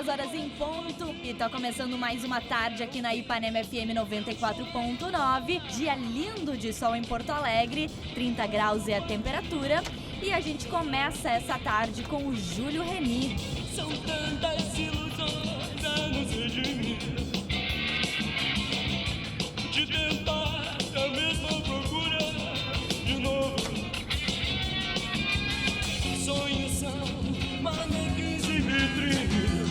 2 horas em ponto e tá começando mais uma tarde aqui na Ipanema FM 94.9. Dia lindo de sol em Porto Alegre, 30 graus é a temperatura. E a gente começa essa tarde com o Júlio Remy. São tantas ilusões a nos redimir, de tentar a mesma procura de novo. Sonhos são manequins e vitrines,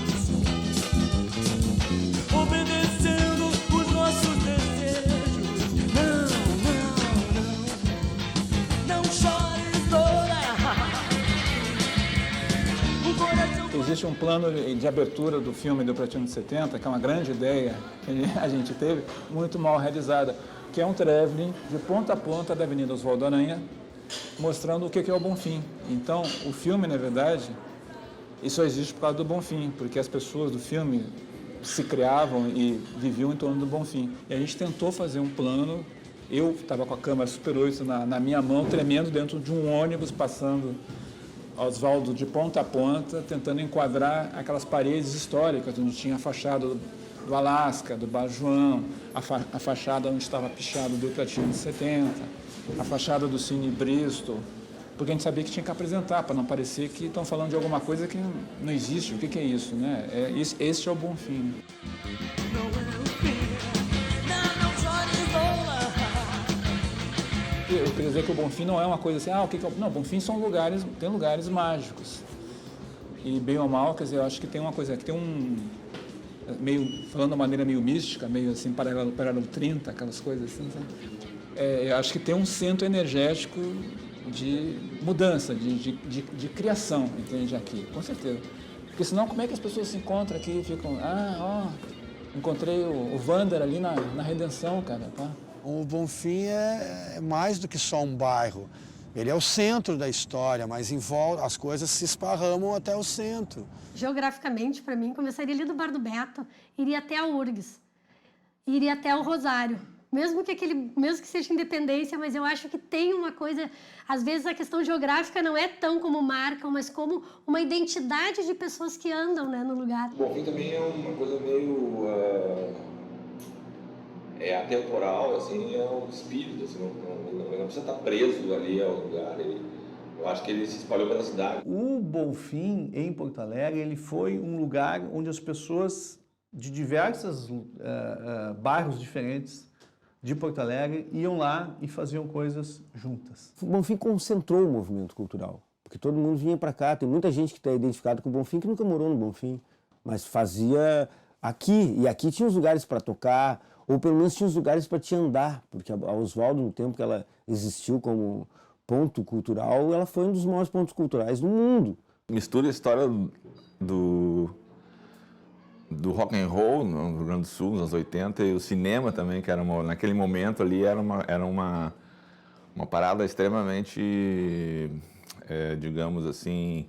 obedecendo os nossos desejos. Não chores, Dora. O coração... Existe um plano de abertura do filme do Pretinho de 70, que é uma grande ideia que a gente teve, muito mal realizada, que é um traveling de ponta a ponta da Avenida Oswaldo Aranha, mostrando o que é o Bonfim. Então, o filme, na verdade, isso só existe por causa do Bonfim, porque as pessoas do filme se criavam e viviam em torno do Bonfim. E a gente tentou fazer um plano, eu estava com a câmera Super 8 na minha mão, tremendo dentro de um ônibus, passando Oswaldo de ponta a ponta, tentando enquadrar aquelas paredes históricas, onde tinha a fachada do Alasca, do Bar João, a fachada onde estava pichado do Pretinho de 70, a fachada do Cine Bristol, porque a gente sabia que tinha que apresentar, para não parecer que estão falando de alguma coisa que não existe. O que é isso, né? Esse é o Bonfim. Eu queria dizer que o Bonfim não é uma coisa assim, o que é... Não, Bonfim são lugares, tem lugares mágicos. E bem ou mal, quer dizer, eu acho que tem uma coisa, que tem um... meio, falando de uma maneira meio mística, meio assim, paralelo 30, aquelas coisas assim, sabe? Eu acho que tem um centro energético de mudança, de criação, entende, aqui, com certeza. Porque senão, como é que as pessoas se encontram aqui e ficam, encontrei o Wander ali na Redenção, cara, tá? O Bonfim é mais do que só um bairro. Ele é o centro da história, mas em volta as coisas se esparramam até o centro. Geograficamente, para mim, começaria ali do Bar do Beto, iria até a URGS, iria até o Rosário. Mesmo que seja Independência, mas eu acho que tem uma coisa... Às vezes a questão geográfica não é tão como marca, mas como uma identidade de pessoas que andam, né, no lugar. O Bonfim também é uma coisa meio... atemporal, assim, é um espírito, assim, não precisa estar preso ali ao lugar. Eu acho que ele se espalhou pela cidade. O Bonfim, em Porto Alegre, ele foi um lugar onde as pessoas de diversos bairros diferentes de Porto Alegre iam lá e faziam coisas juntas. O Bonfim concentrou o movimento cultural, porque todo mundo vinha para cá. Tem muita gente que está identificada com o Bonfim que nunca morou no Bonfim, mas fazia aqui, e aqui tinha os lugares para tocar, ou pelo menos tinha os lugares para te andar, porque a Oswaldo, no tempo que ela existiu como ponto cultural, ela foi um dos maiores pontos culturais do mundo. Mistura a história do rock and roll no Rio Grande do Sul, nos anos 80, e o cinema também, que era naquele momento ali era uma parada extremamente, digamos assim,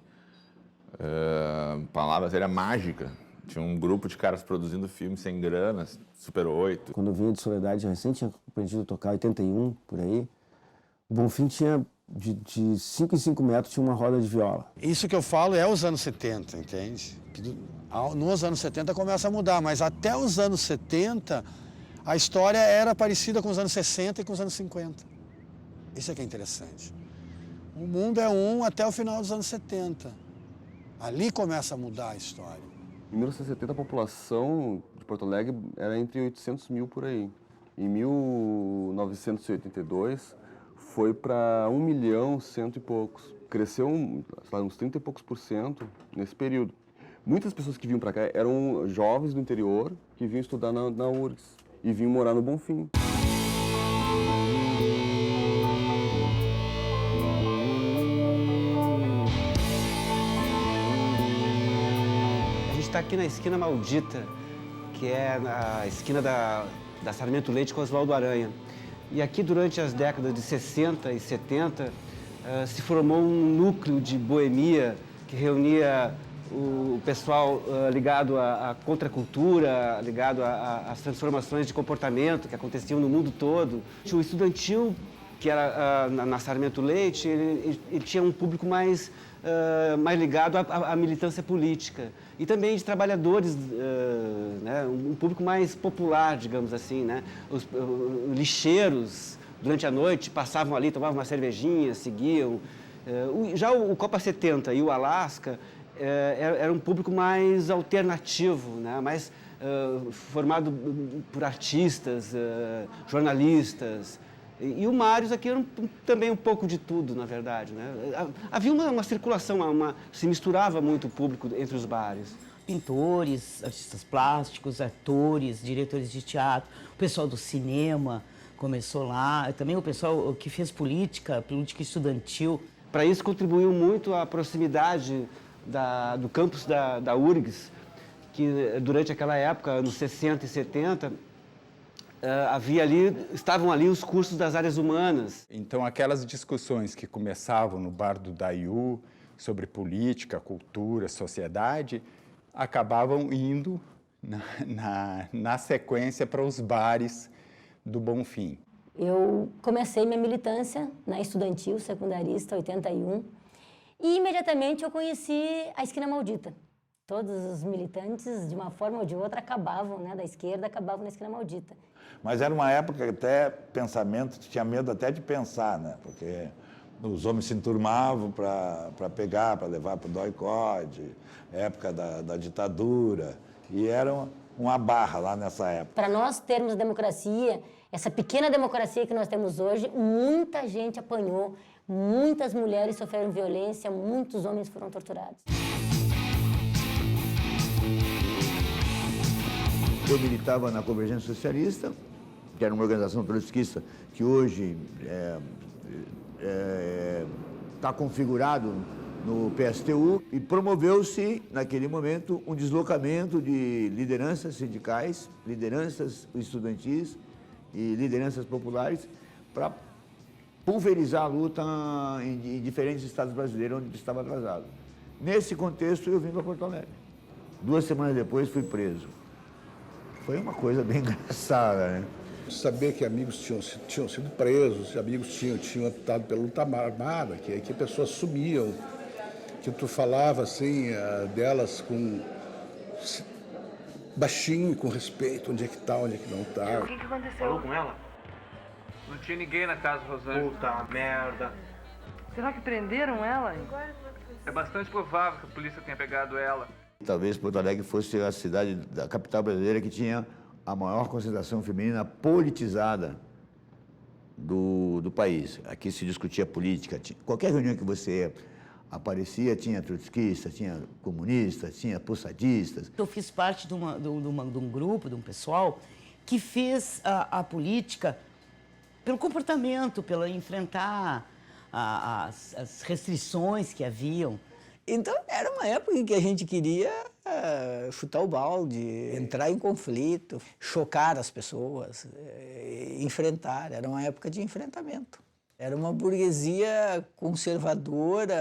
a palavra seria mágica. Tinha um grupo de caras produzindo filmes sem grana, Super 8. Quando eu vinha de Soledade, eu recém tinha aprendido a tocar, 81, por aí. O Bonfim tinha, de 5 em 5 metros, tinha uma roda de viola. Isso que eu falo é os anos 70, entende? Nos anos 70 começa a mudar, mas até os anos 70, a história era parecida com os anos 60 e com os anos 50. Isso é que é interessante. O mundo é um até o final dos anos 70. Ali começa a mudar a história. Em 1970, a população de Porto Alegre era entre 800 mil por aí. Em 1982, foi para 1 milhão, cento e poucos. Cresceu uns 30 e poucos % nesse período. Muitas pessoas que vinham para cá eram jovens do interior que vinham estudar na URGS e vinham morar no Bonfim. Está aqui na esquina maldita, que é na esquina da Sarmento Leite com Oswaldo Aranha. E aqui, durante as décadas de 60 e 70, se formou um núcleo de boemia que reunia o pessoal ligado à contracultura, ligado às transformações de comportamento que aconteciam no mundo todo. O estudantil que era na Sarmento Leite, ele tinha um público mais ligado à militância política. E também de trabalhadores, né, um público mais popular, digamos assim, né? Os lixeiros, durante a noite, passavam ali, tomavam uma cervejinha, seguiam. Já o Copa 70 e o Alasca era um público mais alternativo, né? Mais formado por artistas, jornalistas. E o Mários aqui era também um pouco de tudo, na verdade, né? Havia uma circulação, se misturava muito o público entre os bares. Pintores, artistas plásticos, atores, diretores de teatro, o pessoal do cinema começou lá, também o pessoal que fez política estudantil. Para isso contribuiu muito a proximidade do campus da URGS, que durante aquela época, anos 60 e 70, estavam ali os cursos das áreas humanas. Então, aquelas discussões que começavam no bar do Daiú sobre política, cultura, sociedade, acabavam indo na sequência para os bares do Bonfim. Eu comecei minha militância na estudantil, secundarista, 81, e imediatamente eu conheci a Esquina Maldita. Todos os militantes, de uma forma ou de outra, acabavam, né, da esquerda, acabavam na Esquina Maldita. Mas era uma época que até pensamento, tinha medo até de pensar, né? Porque os homens se enturmavam para pegar, para levar para o doicode, época da ditadura, e era uma barra lá nessa época. Para nós termos democracia, essa pequena democracia que nós temos hoje, muita gente apanhou, muitas mulheres sofreram violência, muitos homens foram torturados. Eu militava na Convergência Socialista, que era uma organização trotskista que hoje está configurado no PSTU, e promoveu-se, naquele momento, um deslocamento de lideranças sindicais, lideranças estudantis e lideranças populares para pulverizar a luta em diferentes estados brasileiros onde estava atrasado. Nesse contexto, eu vim para Porto Alegre. 2 semanas depois, fui preso. Foi uma coisa bem engraçada, né? Saber que amigos tinham sido presos, amigos tinham optado pela luta armada, que pessoas sumiam, que tu falava assim delas com baixinho, com respeito, onde é que tá, onde é que não tá. O que aconteceu? Falou com ela? Não tinha ninguém na casa, Rosângela. Puta merda. Será que prenderam ela? É bastante provável que a polícia tenha pegado ela. Talvez Porto Alegre fosse a cidade da capital brasileira que tinha a maior concentração feminina politizada do país. Aqui se discutia política. Qualquer reunião que você aparecia, tinha trotskistas, tinha comunistas, tinha possadistas. Eu fiz parte de um grupo, de um pessoal, que fez a política pelo comportamento, pelo enfrentar as restrições que haviam. Então, era uma época em que a gente queria chutar o balde, entrar em conflito, chocar as pessoas, enfrentar. Era uma época de enfrentamento. Era uma burguesia conservadora,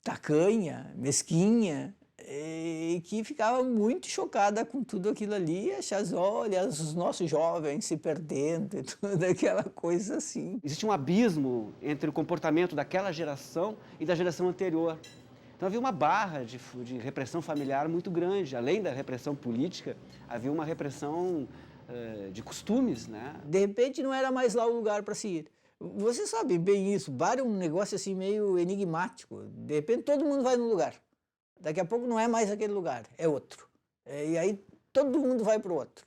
tacanha, mesquinha, e que ficava muito chocada com tudo aquilo ali, achava, olha, os nossos jovens se perdendo e toda aquela coisa assim. Existe um abismo entre o comportamento daquela geração e da geração anterior. Então havia uma barra de repressão familiar muito grande. Além da repressão política, havia uma repressão de costumes, né? De repente não era mais lá o lugar para se ir. Você sabe bem isso, bar é um negócio assim meio enigmático. De repente todo mundo vai num lugar. Daqui a pouco não é mais aquele lugar, é outro. E aí todo mundo vai para o outro.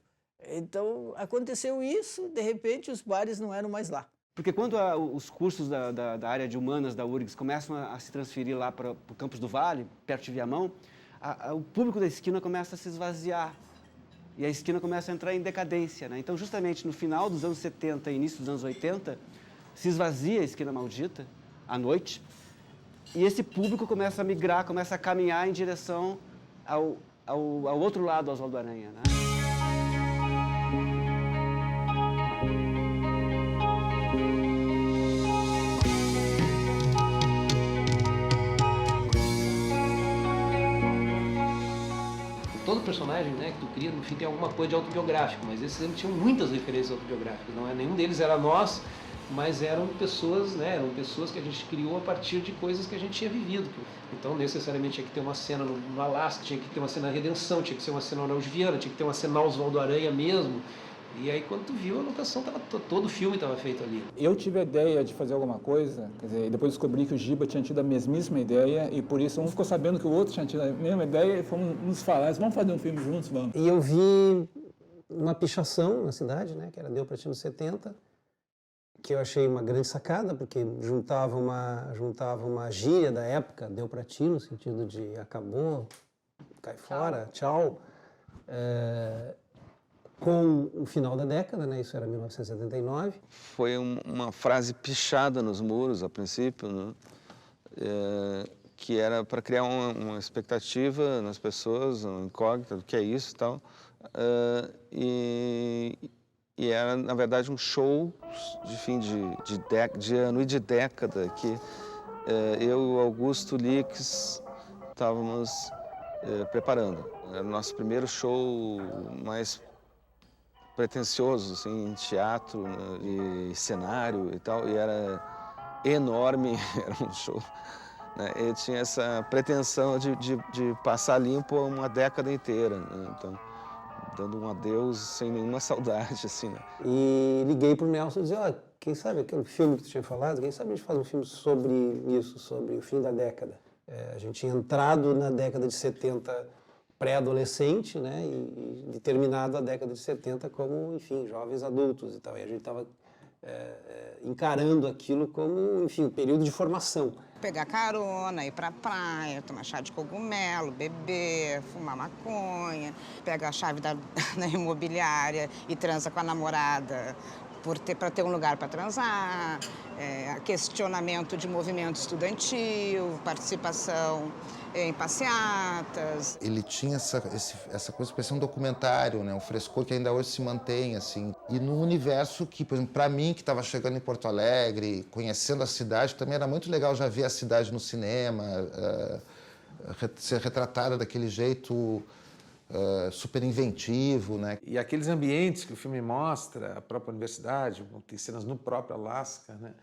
Então aconteceu isso, de repente os bares não eram mais lá. Porque quando os cursos da área de humanas da URGS começam a se transferir lá para o campus do Vale, perto de Viamão, o público da esquina começa a se esvaziar. E a esquina começa a entrar em decadência, né? Então, justamente no final dos anos 70 e início dos anos 80, se esvazia a Esquina Maldita, à noite, e esse público começa a migrar, começa a caminhar em direção ao outro lado do Oswaldo Aranha, né? Todo personagens, né, que tu cria, no fim tem alguma coisa de autobiográfico, mas esses sempre tinham muitas referências autobiográficas, não é? Nenhum deles era nós, mas eram pessoas, né, eram pessoas que a gente criou a partir de coisas que a gente tinha vivido. Então, necessariamente, tinha que ter uma cena no Alasca, tinha que ter uma cena na Redenção, tinha que ser uma cena na Araújo Viana, tinha que ter uma cena na Oswaldo Aranha mesmo. E aí, quando tu viu, a locação, todo o filme estava feito ali. Eu tive a ideia de fazer alguma coisa, quer dizer, depois descobri que o Giba tinha tido a mesmíssima ideia, e por isso um ficou sabendo que o outro tinha tido a mesma ideia, e fomos nos falar, vamos fazer um filme juntos, vamos. E eu vi uma pichação na cidade, né, que era Deu Pra Ti nos 70, que eu achei uma grande sacada, porque juntava uma gíria da época, Deu Pra Ti, no sentido de acabou, cai fora, tchau. Com o final da década, né, isso era 1979. Foi uma frase pichada nos muros, a princípio, né, que era para criar uma expectativa nas pessoas, uma incógnita do que é isso e tal. E era, na verdade, um show de fim de ano e de década que eu e o Augusto Lix estávamos preparando. Era o nosso primeiro show mais pretensioso, assim, em teatro, né, e cenário e tal, e era enorme, era um show, né, e tinha essa pretensão de passar limpo uma década inteira, né, então, dando um adeus sem nenhuma saudade, assim, né. E liguei pro Nelson e disse, ó, quem sabe aquele filme que tu tinha falado, quem sabe a gente faz um filme sobre isso, sobre o fim da década. A gente tinha entrado na década de 70 pré-adolescente, né, e terminado a década de 70 como, enfim, jovens adultos e tal. E a gente estava encarando aquilo como, enfim, um período de formação. Pegar carona, ir pra praia, tomar chá de cogumelo, beber, fumar maconha, pega a chave da imobiliária e transa com a namorada para ter um lugar para transar, questionamento de movimento estudantil, participação em passeatas. Ele tinha essa coisa, parecia um documentário, né? Um frescor que ainda hoje se mantém, assim. E num universo que, por exemplo, para mim, que estava chegando em Porto Alegre, conhecendo a cidade, também era muito legal já ver a cidade no cinema, ser retratada daquele jeito super inventivo, né? E aqueles ambientes que o filme mostra, a própria universidade, tem cenas no próprio Alasca, né?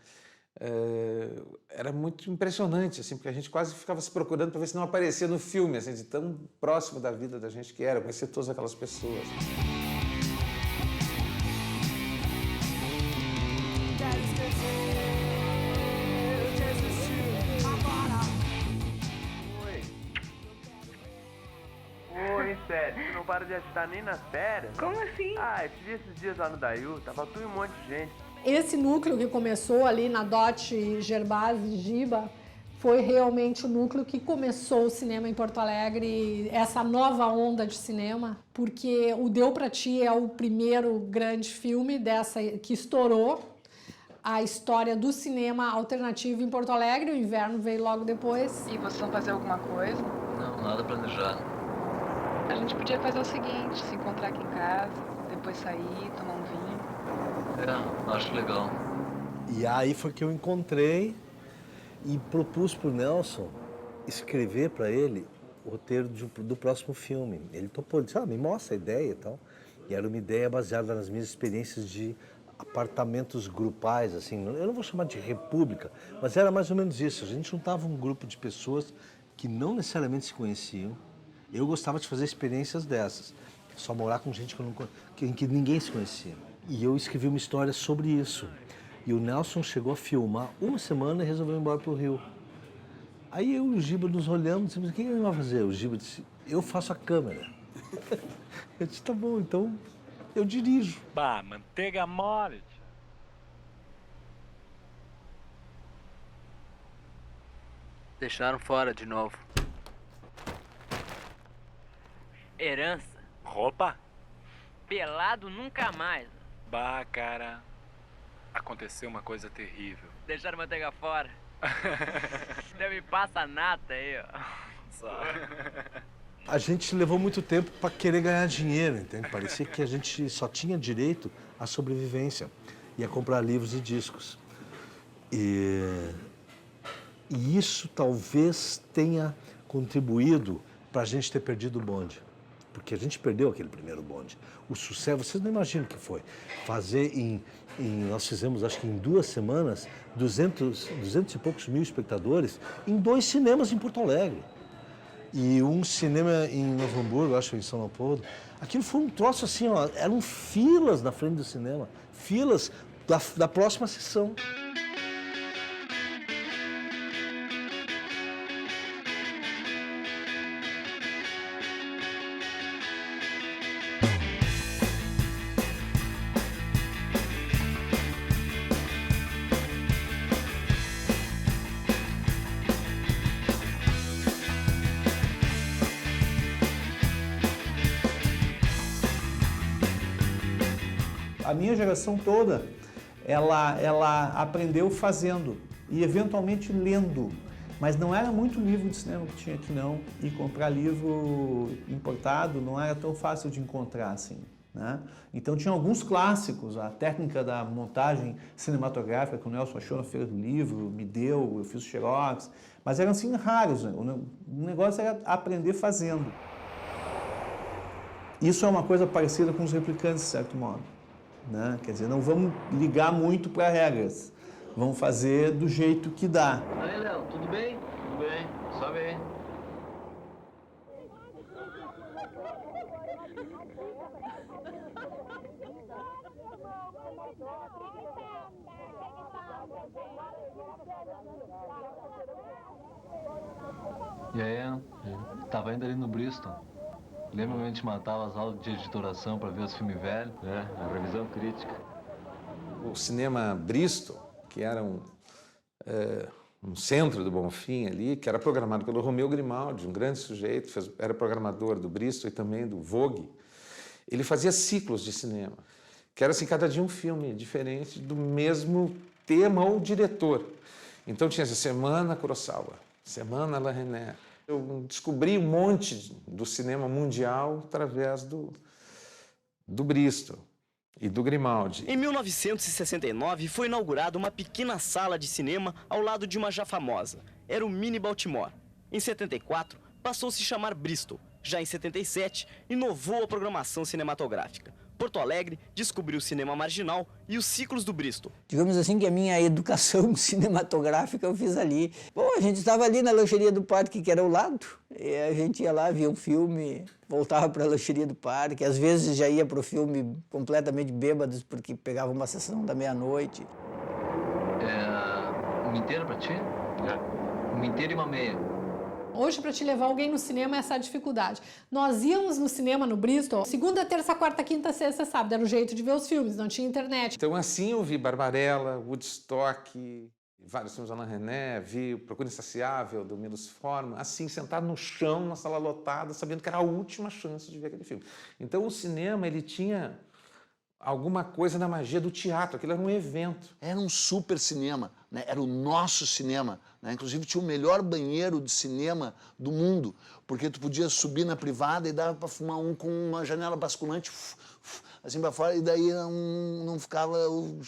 Era muito impressionante, assim, porque a gente quase ficava se procurando para ver se não aparecia no filme, assim, de tão próximo da vida da gente que era, conhecer todas aquelas pessoas. Oi, sério, tu não para de ajudar nem nas férias? Como assim? Ah, esses dias lá no Daiu, tava tu e um monte de gente. Esse núcleo que começou ali na DOT Gervásio e Giba foi realmente o núcleo que começou o cinema em Porto Alegre, essa nova onda de cinema, porque o Deu Pra Ti é o primeiro grande filme dessa que estourou a história do cinema alternativo em Porto Alegre. O Inverno veio logo depois. E vocês vão fazer alguma coisa? Não, nada planejado. A gente podia fazer o seguinte, se encontrar aqui em casa, depois sair, tomar um vinho. Acho legal. E aí foi que eu encontrei e propus pro Nelson escrever para ele o roteiro do próximo filme. Ele topou, disse, me mostra a ideia e tal. E era uma ideia baseada nas minhas experiências de apartamentos grupais, assim, eu não vou chamar de república, mas era mais ou menos isso. A gente juntava um grupo de pessoas que não necessariamente se conheciam. Eu gostava de fazer experiências dessas, só morar com gente em que ninguém se conhecia. E eu escrevi uma história sobre isso. E o Nelson chegou a filmar uma semana e resolveu ir embora para o Rio. Aí eu e o Giba nos olhamos e dissemos, o que ele vai fazer? O Giba disse, eu faço a câmera. Eu disse, tá bom, então eu dirijo. Bah, manteiga mole. Deixaram fora de novo. Herança. Roupa? Pelado nunca mais. Bah, cara. Aconteceu uma coisa terrível. Deixaram manteiga fora. Não me passa nada aí, ó. Só. A gente levou muito tempo para querer ganhar dinheiro, entende? Parecia que a gente só tinha direito à sobrevivência e a comprar livros e discos. E isso talvez tenha contribuído para a gente ter perdido o bonde. porque a gente perdeu aquele primeiro bonde. O sucesso, vocês não imaginam o que foi. Fazer nós fizemos, acho que em 2 semanas, 200 e poucos mil espectadores em 2 cinemas em Porto Alegre. E um cinema em Novo Hamburgo, acho, em São Leopoldo. Aquilo foi um troço assim, ó, eram filas na frente do cinema, filas da próxima sessão. A minha geração toda, ela aprendeu fazendo e eventualmente lendo, mas não era muito livro de cinema que tinha aqui não, e comprar livro importado não era tão fácil de encontrar assim, né? Então tinha alguns clássicos, a técnica da montagem cinematográfica que o Nelson achou na Feira do Livro, me deu, eu fiz o xerox, mas eram assim raros, né? O negócio era aprender fazendo. Isso é uma coisa parecida com os replicantes, de certo modo. Né? Quer dizer, não vamos ligar muito para regras, vamos fazer do jeito que dá. Aí, Léo, tudo bem? Tudo bem, só bem. E aí, tava indo ali no Bristol. Lembra quando a gente matava as aulas de editoração para ver os filmes velhos? É, a revisão crítica. O cinema Bristol, que era um centro do Bonfim ali, que era programado pelo Romeu Grimaldi, um grande sujeito, era programador do Bristol e também do Vogue. Ele fazia ciclos de cinema, que era assim, cada dia um filme diferente do mesmo tema ou diretor. Então tinha essa semana Kurosawa, semana La René. Eu descobri um monte do cinema mundial através do Bristol e do Grimaldi. Em 1969, foi inaugurada uma pequena sala de cinema ao lado de uma já famosa. Era o Mini Baltimore. Em 74, passou a se chamar Bristol. Já em 77, inovou a programação cinematográfica. Porto Alegre descobriu o cinema marginal e os ciclos do Bristol. Digamos assim que a minha educação cinematográfica eu fiz ali. Bom, a gente estava ali na lancheria do parque, que era ao lado, e a gente ia lá, via um filme, voltava para a lancheria do parque, às vezes já ia para o filme completamente bêbados, porque pegava uma sessão da meia-noite. Uma inteira para ti? Uma inteira e uma meia. Hoje, para te levar alguém no cinema, é essa a dificuldade. Nós íamos no cinema no Bristol, segunda, terça, quarta, quinta, sexta, sábado. Era o jeito de ver os filmes, não tinha internet. Então assim eu vi Barbarella, Woodstock, vários filmes da Alain René, vi o Procura Insaciável, do Milos Forman, assim, sentado no chão, na sala lotada, sabendo que era a última chance de ver aquele filme. Então o cinema, ele tinha alguma coisa da magia do teatro, aquilo era um evento. Era um super cinema, né? Era o nosso cinema, né? Inclusive tinha o melhor banheiro de cinema do mundo, porque tu podia subir na privada e dava para fumar um com uma janela basculante, assim para fora, e daí não ficava o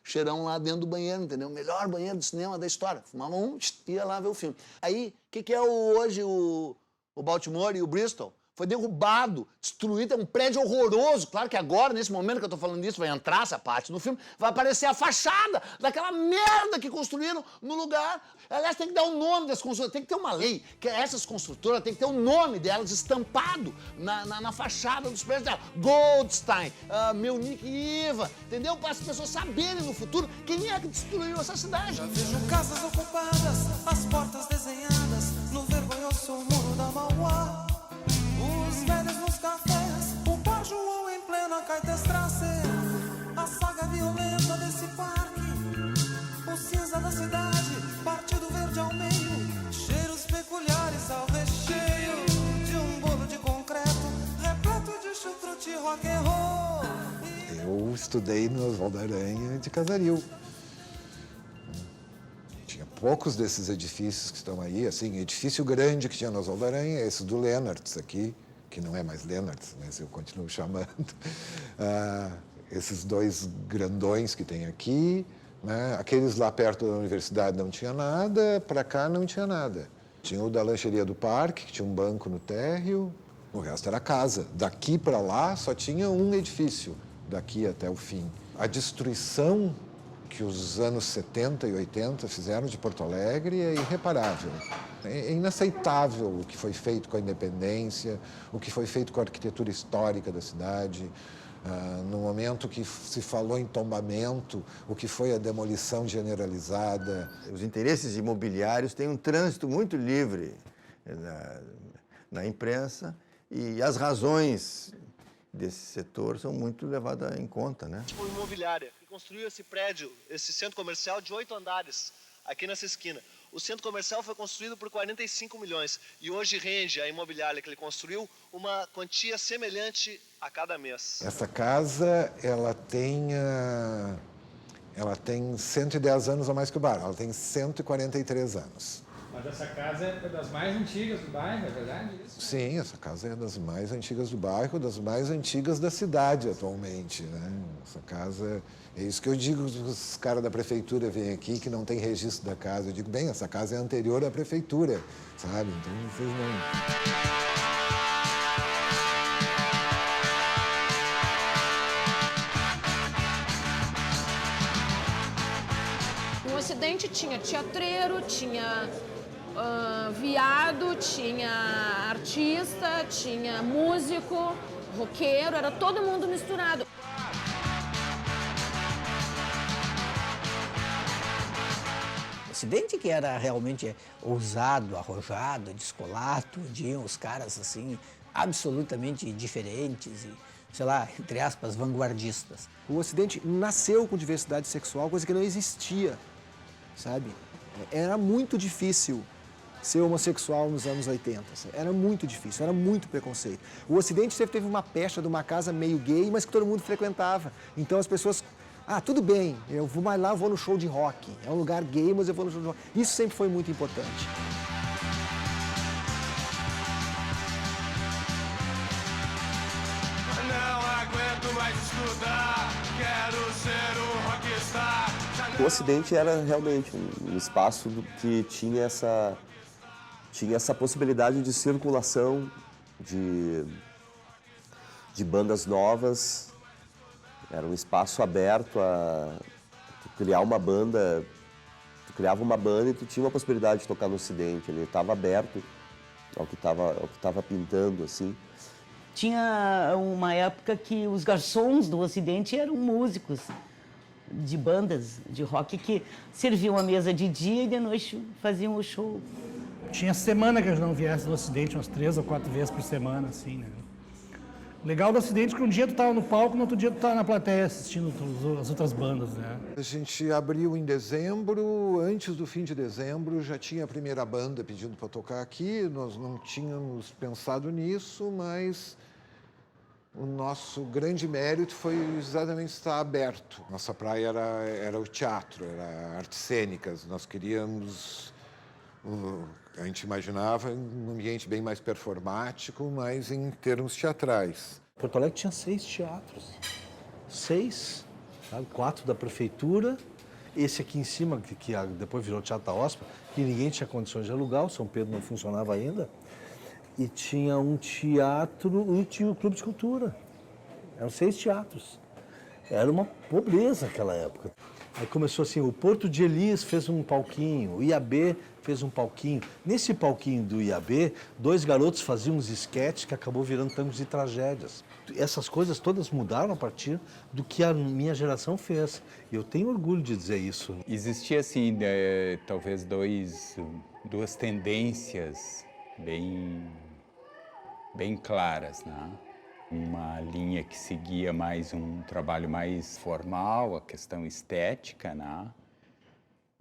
cheirão lá dentro do banheiro, entendeu? O melhor banheiro de cinema da história. Fumava um, ia lá ver o filme. Aí, o que é hoje o Baltimore e o Bristol? Foi derrubado, destruído, é um prédio horroroso. Claro que agora, nesse momento que eu tô falando isso, vai entrar essa parte no filme, vai aparecer a fachada daquela merda que construíram no lugar. Aliás, tem que dar o nome das construtoras, tem que ter uma lei, que essas construtoras tem que ter o nome delas estampado na fachada dos prédios dela. Goldstein, Melnick e Iva, entendeu? Para as pessoas saberem no futuro quem é que destruiu essa cidade. Já vejo casas ocupadas, as portas desenhadas no vergonhoso muro da Mauá. Os velhos nos cafés, o Bar João em plena Caetestrasse. A saga violenta desse parque, o cinza da cidade, partido verde ao meio. Cheiros peculiares ao recheio de um bolo de concreto, repleto de chucrute rock and roll. Eu estudei no Oswaldo Aranha de Casaril. Tinha poucos desses edifícios que estão aí, assim, edifício grande que tinha no Oswaldo Aranha, esse do Lennartz aqui, que não é mais Lennartz, mas eu continuo chamando. Esses dois grandões que tem aqui, né? Aqueles lá perto da universidade não tinha nada, para cá não tinha nada. Tinha o da lancheria do parque, que tinha um banco no térreo, O resto era casa. Daqui para lá só tinha um edifício, daqui até o fim. A destruição que os anos 70 e 80 fizeram de Porto Alegre é irreparável. É inaceitável o que foi feito com a independência, o que foi feito com a arquitetura histórica da cidade. No momento que se falou em tombamento, o que foi a demolição generalizada. Os interesses imobiliários têm um trânsito muito livre na imprensa e as razões desse setor são muito levadas em conta, né? Uma imobiliária que construiu esse prédio, esse centro comercial de 8 andares, aqui nessa esquina. O centro comercial foi construído por 45 milhões e hoje rende a imobiliária que ele construiu uma quantia semelhante a cada mês. Essa casa, ela tem 110 anos a mais que o bar, ela tem 143 anos. Mas essa casa é das mais antigas do bairro, é verdade isso? Sim, essa casa é das mais antigas do bairro, das mais antigas da cidade atualmente, né? Essa casa, é isso que eu digo, os caras da prefeitura vêm aqui que não tem registro da casa. Eu digo, bem, essa casa é anterior à prefeitura, sabe? Então vocês não... No Ocidente tinha teatreiro, tinha viado, tinha artista, tinha músico, roqueiro, era todo mundo misturado. O Ocidente que era realmente ousado, arrojado, descolado, onde iam os caras assim, absolutamente diferentes e, sei lá, entre aspas, vanguardistas. O Ocidente nasceu com diversidade sexual, coisa que não existia, sabe? Era muito difícil ser homossexual nos anos 80, sabe? Era muito difícil, era muito preconceito. O Ocidente sempre teve uma pecha de uma casa meio gay, mas que todo mundo frequentava. Então as pessoas, tudo bem, eu vou mais lá, eu vou no show de rock. É um lugar gay, mas eu vou no show de rock. Isso sempre foi muito importante. Não aguento mais estudar, quero ser um rockstar. O Ocidente era realmente um espaço que tinha essa possibilidade de circulação de bandas novas. Era um espaço aberto a criar uma banda. Tu criava uma banda e tu tinha uma possibilidade de tocar no Ocidente. Ele estava aberto ao que estava pintando, assim. Tinha uma época que os garçons do Ocidente eram músicos de bandas de rock que serviam a mesa de dia e de noite faziam o show. Tinha semana que a gente não viesse do Ocidente, umas 3 ou 4 vezes por semana, assim, né? O legal do Ocidente é que um dia tu tava no palco, no outro dia tu tava na plateia assistindo as outras bandas, né? A gente abriu em dezembro, antes do fim de dezembro já tinha a primeira banda pedindo para tocar aqui, nós não tínhamos pensado nisso, mas o nosso grande mérito foi exatamente estar aberto. Nossa praia era o teatro, era artes cênicas. Nós queríamos, a gente imaginava, um ambiente bem mais performático, mas em termos teatrais. Porto Alegre tinha 6 teatros. 6, sabe? 4 da prefeitura. Esse aqui em cima, que depois virou Teatro da Óspera, que ninguém tinha condições de alugar, o São Pedro não funcionava ainda. E tinha um teatro e tinha o Clube de Cultura. Eram 6 teatros. Era uma pobreza naquela época. Aí começou assim, o Porto de Elis fez um palquinho, o IAB fez um palquinho. Nesse palquinho do IAB, 2 garotos faziam uns esquetes que acabou virando tangos e tragédias. Essas coisas todas mudaram a partir do que a minha geração fez. E eu tenho orgulho de dizer isso. Existia, assim, talvez duas tendências bem claras, né? Uma linha que seguia mais um trabalho mais formal, a questão estética, né?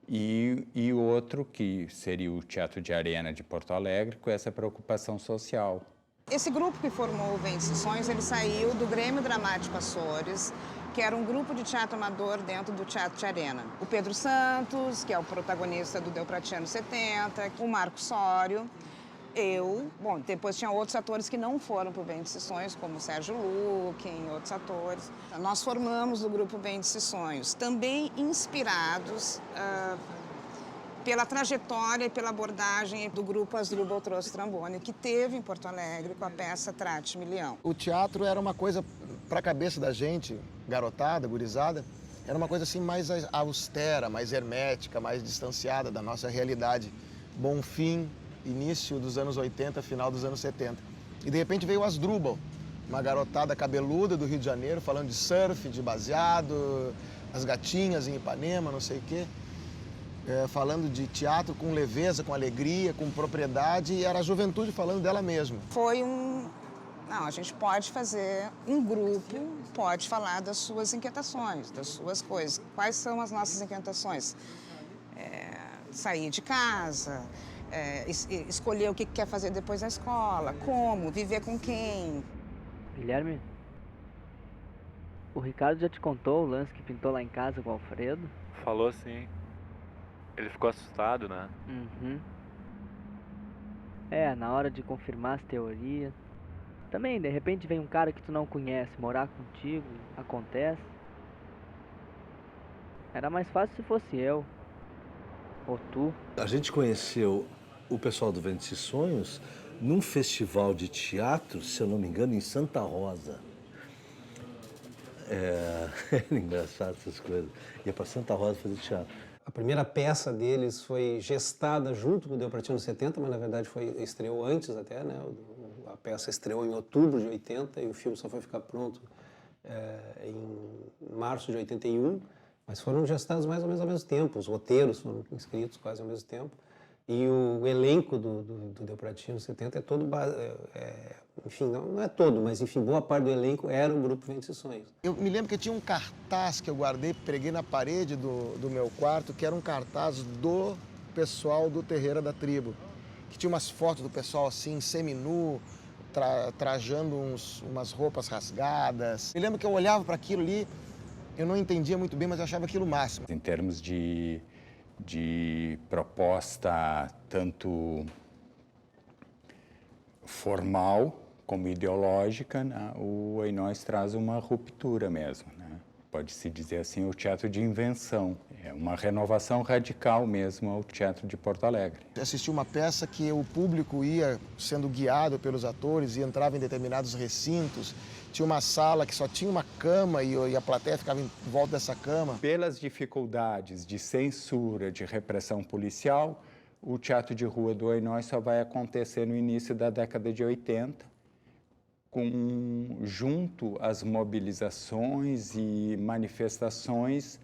E outro que seria o Teatro de Arena de Porto Alegre, com essa preocupação social. Esse grupo que formou o Vem Sessões, ele saiu do Grêmio Dramático Açores, que era um grupo de teatro amador dentro do Teatro de Arena. O Pedro Santos, que é o protagonista do Delpratiano 70, o Marco Sório, depois tinha outros atores que não foram para o Vem de Sessões, como o Sérgio Luquen, outros atores. Nós formamos o grupo Vem de Sessões, também inspirados pela trajetória e pela abordagem do grupo Asdrubal Trouxe Trombone, que teve em Porto Alegre com a peça Trate-me Leão. O teatro era uma coisa, para a cabeça da gente, garotada, gurizada, era uma coisa assim mais austera, mais hermética, mais distanciada da nossa realidade. Bonfim, início dos anos 80, final dos anos 70. E de repente veio o Asdrubal, uma garotada cabeluda do Rio de Janeiro, falando de surf, de baseado, as gatinhas em Ipanema, não sei o quê. Falando de teatro com leveza, com alegria, com propriedade, e era a juventude falando dela mesma. Foi Não, a gente pode fazer um grupo, pode falar das suas inquietações, das suas coisas. Quais são as nossas inquietações? Sair de casa, escolher o que quer fazer depois da escola, como, viver com quem. Guilherme, o Ricardo já te contou o lance que pintou lá em casa com o Alfredo? Falou sim. Ele ficou assustado, né? Uhum. Na hora de confirmar as teorias. Também, de repente, vem um cara que tu não conhece morar contigo, acontece. Era mais fácil se fosse eu. Ou tu. A gente conheceu o pessoal do Ventos e Sonhos num festival de teatro, se eu não me engano, em Santa Rosa. É engraçado essas coisas. Ia para Santa Rosa fazer teatro. A primeira peça deles foi gestada junto com o Deu Pra Ti nos 70, mas na verdade estreou antes até, né? A peça estreou em outubro de 80 e o filme só foi ficar pronto em março de 81, mas foram gestados mais ou menos ao mesmo tempo, os roteiros foram escritos quase ao mesmo tempo. E o elenco do Deu Pra Ti nos 70 é todo, enfim, não é todo, mas enfim, boa parte do elenco era o grupo Ventos e Sonhos. Eu me lembro que tinha um cartaz que eu guardei, preguei na parede do meu quarto, que era um cartaz do pessoal do Terreira da Tribo, que tinha umas fotos do pessoal assim, seminu, trajando umas roupas rasgadas. Me lembro que eu olhava para aquilo ali, eu não entendia muito bem, mas eu achava aquilo o máximo. Em termos de proposta tanto formal como ideológica, né? O Ei Nós traz uma ruptura mesmo, né? Pode-se dizer assim, o teatro de invenção. É uma renovação radical mesmo ao teatro de Porto Alegre. Assisti uma peça que o público ia sendo guiado pelos atores e entrava em determinados recintos. Tinha uma sala que só tinha uma cama e a plateia ficava em volta dessa cama. Pelas dificuldades de censura, de repressão policial, o teatro de rua do Ei Nós só vai acontecer no início da década de 80, junto às mobilizações e manifestações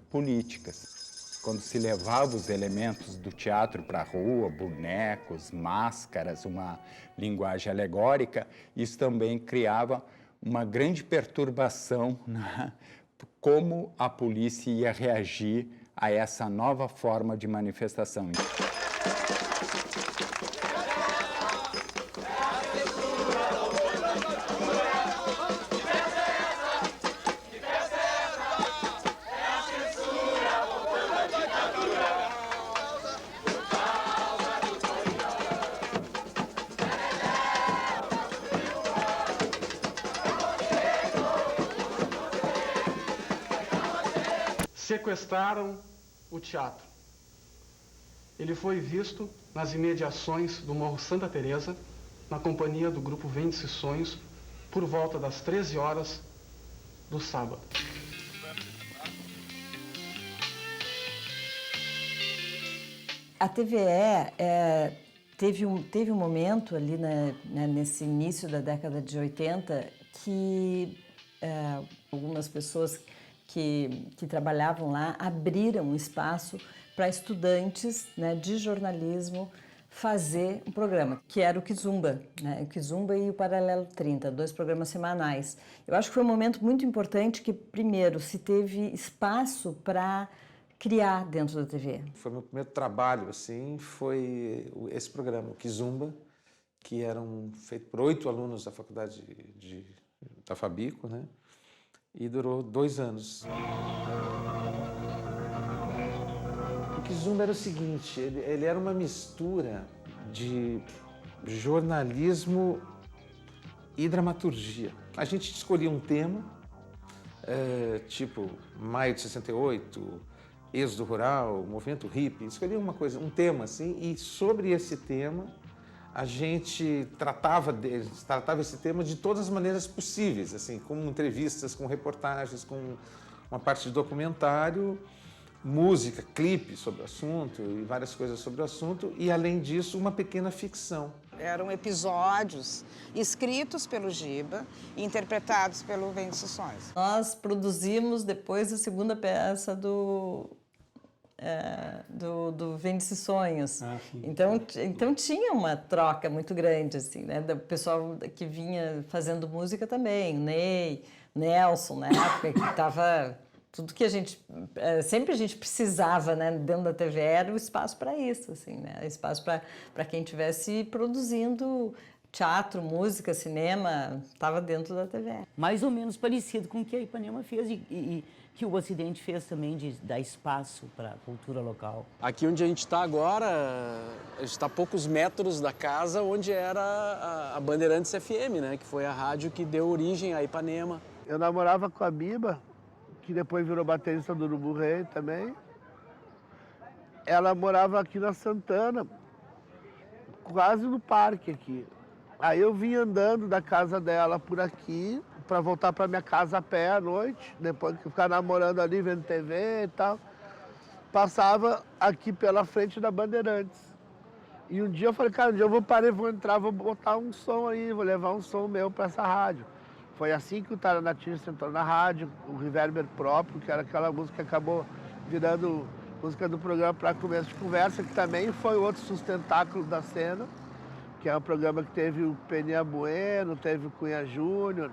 políticas. Quando se levava os elementos do teatro para a rua, bonecos, máscaras, uma linguagem alegórica, isso também criava uma grande perturbação, né? Como a polícia ia reagir a essa nova forma de manifestação. Sequestraram o teatro. Ele foi visto nas imediações do Morro Santa Teresa, na companhia do grupo Ventos e Sonhos, por volta das 13 horas do sábado. A TVE teve um momento ali nesse início da década de 80 que algumas pessoas que trabalhavam lá abriram um espaço para estudantes, né, de jornalismo fazer um programa, que era o Kizumba, né, o Kizumba e o Paralelo 30, 2 programas semanais. Eu acho que foi um momento muito importante que, primeiro, se teve espaço para criar dentro da TV. Foi meu primeiro trabalho, assim, foi esse programa, o Kizumba, que era feito por 8 alunos da faculdade da Fabico, né? E durou 2 anos. O Kizumba era o seguinte, ele era uma mistura de jornalismo e dramaturgia. A gente escolhia um tema, tipo maio de 68, êxodo rural, movimento hippie, escolhi uma coisa, um tema assim, e sobre esse tema a gente tratava esse tema de todas as maneiras possíveis, assim, com entrevistas, com reportagens, com uma parte de documentário, música, clipe sobre o assunto e várias coisas sobre o assunto, e além disso uma pequena ficção. Eram episódios escritos pelo Giba e interpretados pelo Vem de Sessões. Nós produzimos depois a segunda peça do Vende-se Sonhos. Então tinha uma troca muito grande, assim, né? Do pessoal que vinha fazendo música também, Ney, Nelson, na época, que estava... Tudo que sempre a gente precisava, né, dentro da TV era o espaço para isso, assim, né? Espaço para quem estivesse produzindo teatro, música, cinema, estava dentro da TV. Mais ou menos parecido com o que a Ipanema fez e que o Ocidente fez também, de dar espaço para a cultura local. Aqui onde a gente está agora, a gente está a poucos metros da casa onde era a Bandeirantes FM, né, que foi a rádio que deu origem à Ipanema. Eu namorava com a Biba, que depois virou baterista do Urubu Rei também. Ela morava aqui na Santana, quase no parque aqui. Aí eu vim andando da casa dela por aqui, para voltar para minha casa a pé à noite, depois que ficar namorando ali, vendo TV e tal. Passava aqui pela frente da Bandeirantes. E um dia eu falei, cara, um dia eu vou parar, vou entrar, vou botar um som aí, vou levar um som meu para essa rádio. Foi assim que o Taranatinas entrou na rádio, o Reverber próprio, que era aquela música que acabou virando música do programa Para Começo de Conversa, que também foi outro sustentáculo da cena, que é um programa que teve o Peninha Bueno, teve o Cunha Júnior.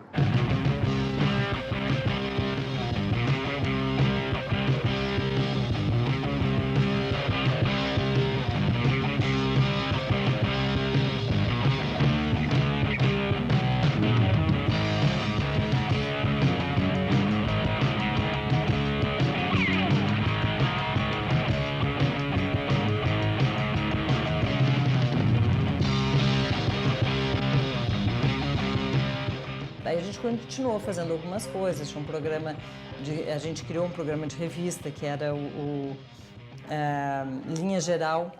Daí a gente continuou fazendo algumas coisas, tinha um programa a gente criou um programa de revista que era Linha Geral,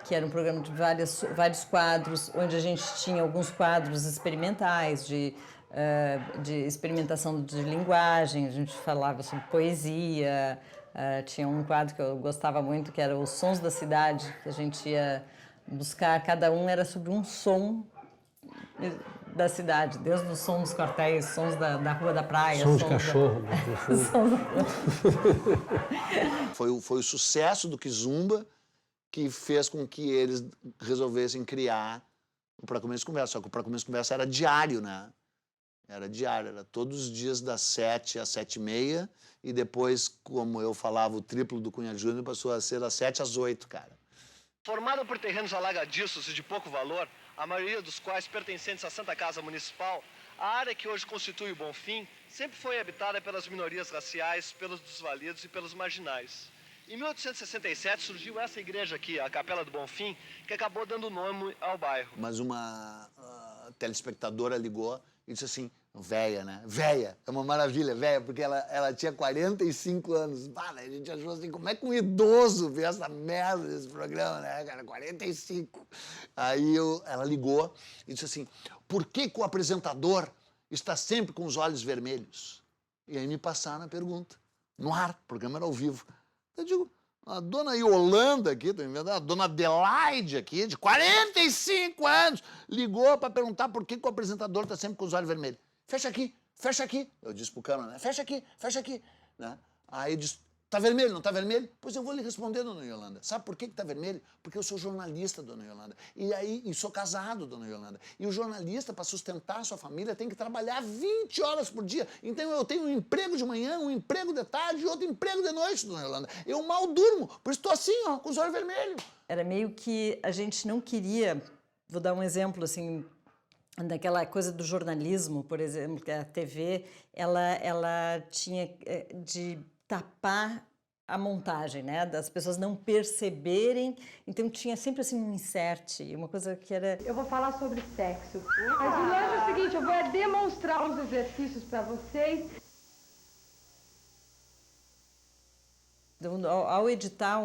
que era um programa de vários quadros, onde a gente tinha alguns quadros experimentais de experimentação de linguagem, a gente falava sobre poesia, tinha um quadro que eu gostava muito, que era os Sons da Cidade, que a gente ia buscar, cada um era sobre um som da cidade, desde o som dos quartéis, sons da Rua da Praia. Som de cachorro. Foi o sucesso do Kizumba que fez com que eles resolvessem criar o Pra Começo de Conversa. Só que o Pra Começo de Conversa era diário, né? Era diário, era todos os dias das 7 às 7h30 e depois, como eu falava, o triplo do Cunha Júnior passou a ser das 7 às 8, cara. Formada por terrenos alagadiços e de pouco valor, a maioria dos quais pertencentes à Santa Casa Municipal, a área que hoje constitui o Bonfim sempre foi habitada pelas minorias raciais, pelos desvalidos e pelos marginais. Em 1867 surgiu essa igreja aqui, a Capela do Bonfim, que acabou dando nome ao bairro. Mas uma telespectadora ligou e disse assim, véia, né? Véia, é uma maravilha, véia, porque ela tinha 45 anos. Bah, a gente achou assim, como é que um idoso vê essa merda desse programa, né, cara? 45. Aí ela ligou e disse assim, por que o apresentador está sempre com os olhos vermelhos? E aí me passaram a pergunta, no ar, o programa era ao vivo. Eu digo, a dona Yolanda aqui, tô inventando, a dona Adelaide aqui, de 45 anos, ligou para perguntar por que o apresentador está sempre com os olhos vermelhos. Fecha aqui, fecha aqui. Eu disse pro câmera, né? Fecha aqui, né? Aí ele disse, tá vermelho, não tá vermelho? Pois eu vou lhe responder, dona Yolanda. Sabe por que tá vermelho? Porque eu sou jornalista, dona Yolanda. E sou casado, dona Yolanda. E o jornalista, para sustentar a sua família, tem que trabalhar 20 horas por dia. Então eu tenho um emprego de manhã, um emprego de tarde e outro emprego de noite, dona Yolanda. Eu mal durmo, por isso estou assim, ó, com os olhos vermelhos. Era meio que a gente não queria, vou dar um exemplo, assim, daquela coisa do jornalismo, por exemplo, que a TV, ela tinha de tapar a montagem, né? Das pessoas não perceberem, então tinha sempre assim um insert, uma coisa que era... Eu vou falar sobre sexo. Mas o lance é o seguinte, eu vou demonstrar uns exercícios para vocês. Então, ao editar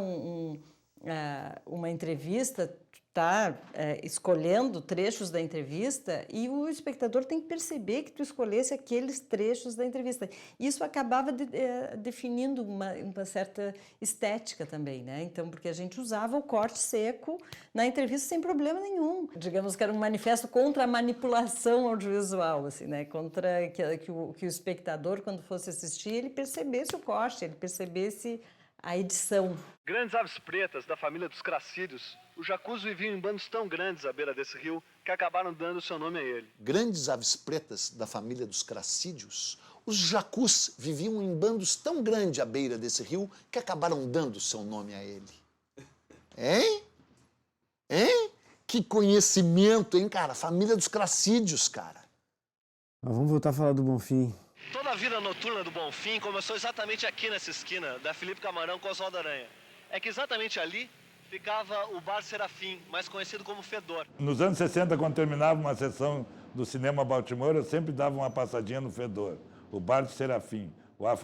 uma entrevista, tu está escolhendo trechos da entrevista e o espectador tem que perceber que tu escolhesse aqueles trechos da entrevista. Isso acabava definindo uma certa estética também, né? Então, porque a gente usava o corte seco na entrevista sem problema nenhum. Digamos que era um manifesto contra a manipulação audiovisual, assim, né? Contra que o espectador, quando fosse assistir, ele percebesse o corte, ele percebesse a edição. Grandes aves pretas da família dos cracídeos, os jacus viviam em bandos tão grandes à beira desse rio que acabaram dando seu nome a ele. Grandes aves pretas da família dos cracídeos, os jacus viviam em bandos tão grandes à beira desse rio que acabaram dando seu nome a ele. Hein? Hein? Que conhecimento, hein, cara? Família dos cracídeos, cara. Mas vamos voltar a falar do Bonfim. Toda a vida noturna do Bonfim começou exatamente aqui nessa esquina, da Felipe Camarão com Oswaldo Aranha. É que exatamente ali ficava o Bar Serafim, mais conhecido como Fedor. Nos anos 60, quando terminava uma sessão do Cinema Baltimore, eu sempre dava uma passadinha no Fedor, o Bar do Serafim.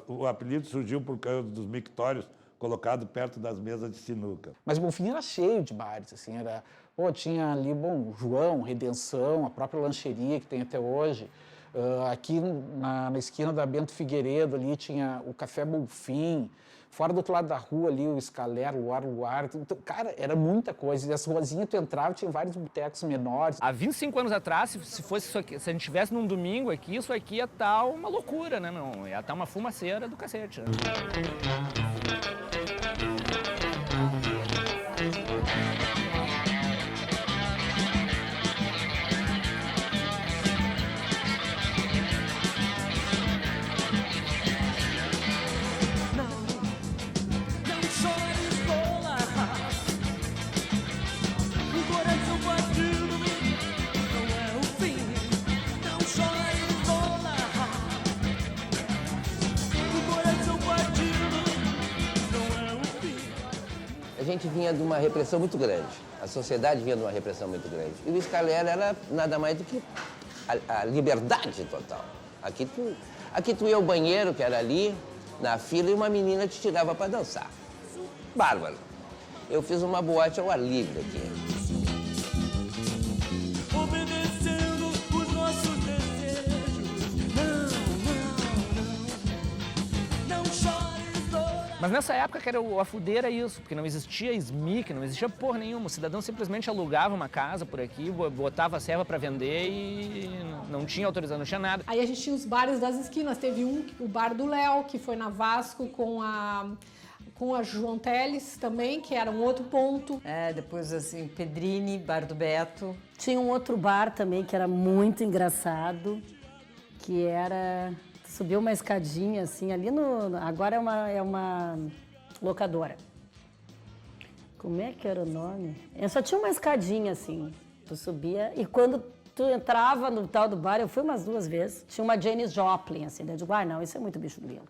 O apelido surgiu por causa dos mictórios colocados perto das mesas de sinuca. Mas o Bonfim era cheio de bares, assim, tinha ali, João, Redenção, a própria lancheria que tem até hoje. Aqui na esquina da Bento Figueiredo ali tinha o Café Bonfim, fora do outro lado da rua ali o Escaler, Luar. Então, cara, era muita coisa. E essa ruazinha tu entrava, tinha vários botecos menores. Há 25 anos atrás, se fosse isso aqui, se a gente tivesse num domingo aqui, isso aqui ia estar uma loucura, né, meu? Ia estar uma fumaceira do cacete, né? A gente vinha de uma repressão muito grande, a sociedade vinha de uma repressão muito grande. E o Escaler era nada mais do que a liberdade total. Aqui tu ia ao banheiro, que era ali, na fila, e uma menina te tirava para dançar. Bárbaro. Eu fiz uma boate ao ar livre aqui. Mas nessa época, cara, o afudeira era isso, porque não existia SMIC, não existia porra nenhuma. O cidadão simplesmente alugava uma casa por aqui, botava a serva para vender e não tinha autorização, não tinha nada. Aí a gente tinha os bares das esquinas. Teve o bar do Léo, que foi na Vasco com a João Teles também, que era um outro ponto. Depois assim, Pedrini, bar do Beto. Tinha um outro bar também que era muito engraçado, que era... Subiu uma escadinha, assim, ali agora é uma locadora. Como é que era o nome? Só tinha uma escadinha, assim, tu subia, e quando tu entrava no tal do bar, eu fui umas 2 vezes, tinha uma Janis Joplin, assim, eu digo, não, isso é muito bicho grilo.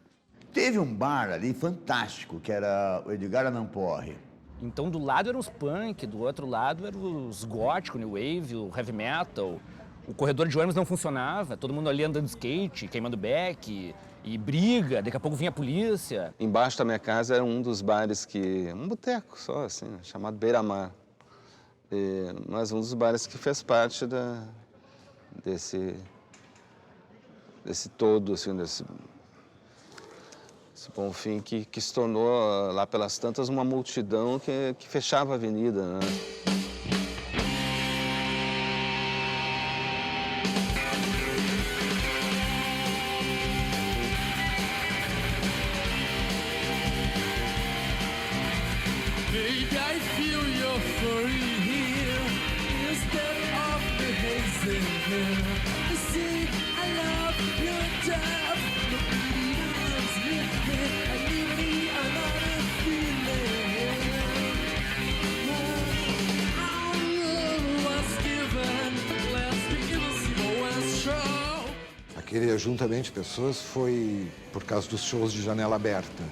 Teve um bar ali fantástico, que era o Edgar Allan Poe. Então, do lado eram os punk, do outro lado eram os góticos, new wave, o heavy metal. O corredor de ônibus não funcionava, todo mundo ali andando de skate, queimando beck, e briga, daqui a pouco vinha a polícia. Embaixo da minha casa era um dos bares um boteco só, assim, chamado Beira-Mar. Mas um dos bares que fez parte desse todo, assim, desse Bonfim, que se tornou, lá pelas tantas, uma multidão que fechava a avenida, né? Aquele ajuntamento de pessoas foi por causa dos shows de janela aberta.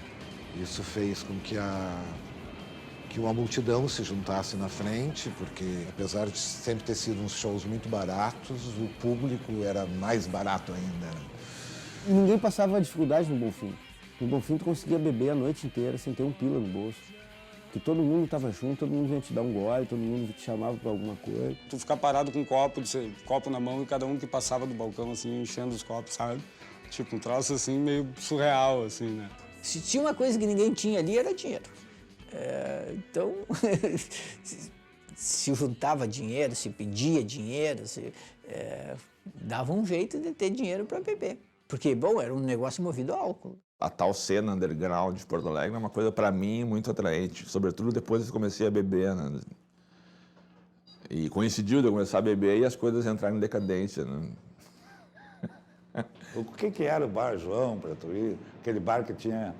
Isso fez com que uma multidão se juntasse na frente, porque apesar de sempre ter sido uns shows muito baratos, o público era mais barato ainda. E ninguém passava dificuldade no Bonfim. No Bonfim tu conseguia beber a noite inteira sem ter um pila no bolso. Porque todo mundo estava junto, todo mundo vinha te dar um gole, todo mundo te chamava para alguma coisa. Tu ficar parado com um copo, copo na mão e cada um que passava do balcão, assim, enchendo os copos, sabe? Tipo, um troço, assim, meio surreal, assim, né? Se tinha uma coisa que ninguém tinha ali, era dinheiro. Então, se juntava dinheiro, se pedia dinheiro, dava um jeito de ter dinheiro para beber. Porque, bom, era um negócio movido a álcool. A tal cena underground de Porto Alegre é uma coisa, para mim, muito atraente. Sobretudo depois que comecei a beber, né? E coincidiu de eu começar a beber e as coisas entraram em decadência, né? O que era o Bar João, para tu ir? Aquele bar que tinha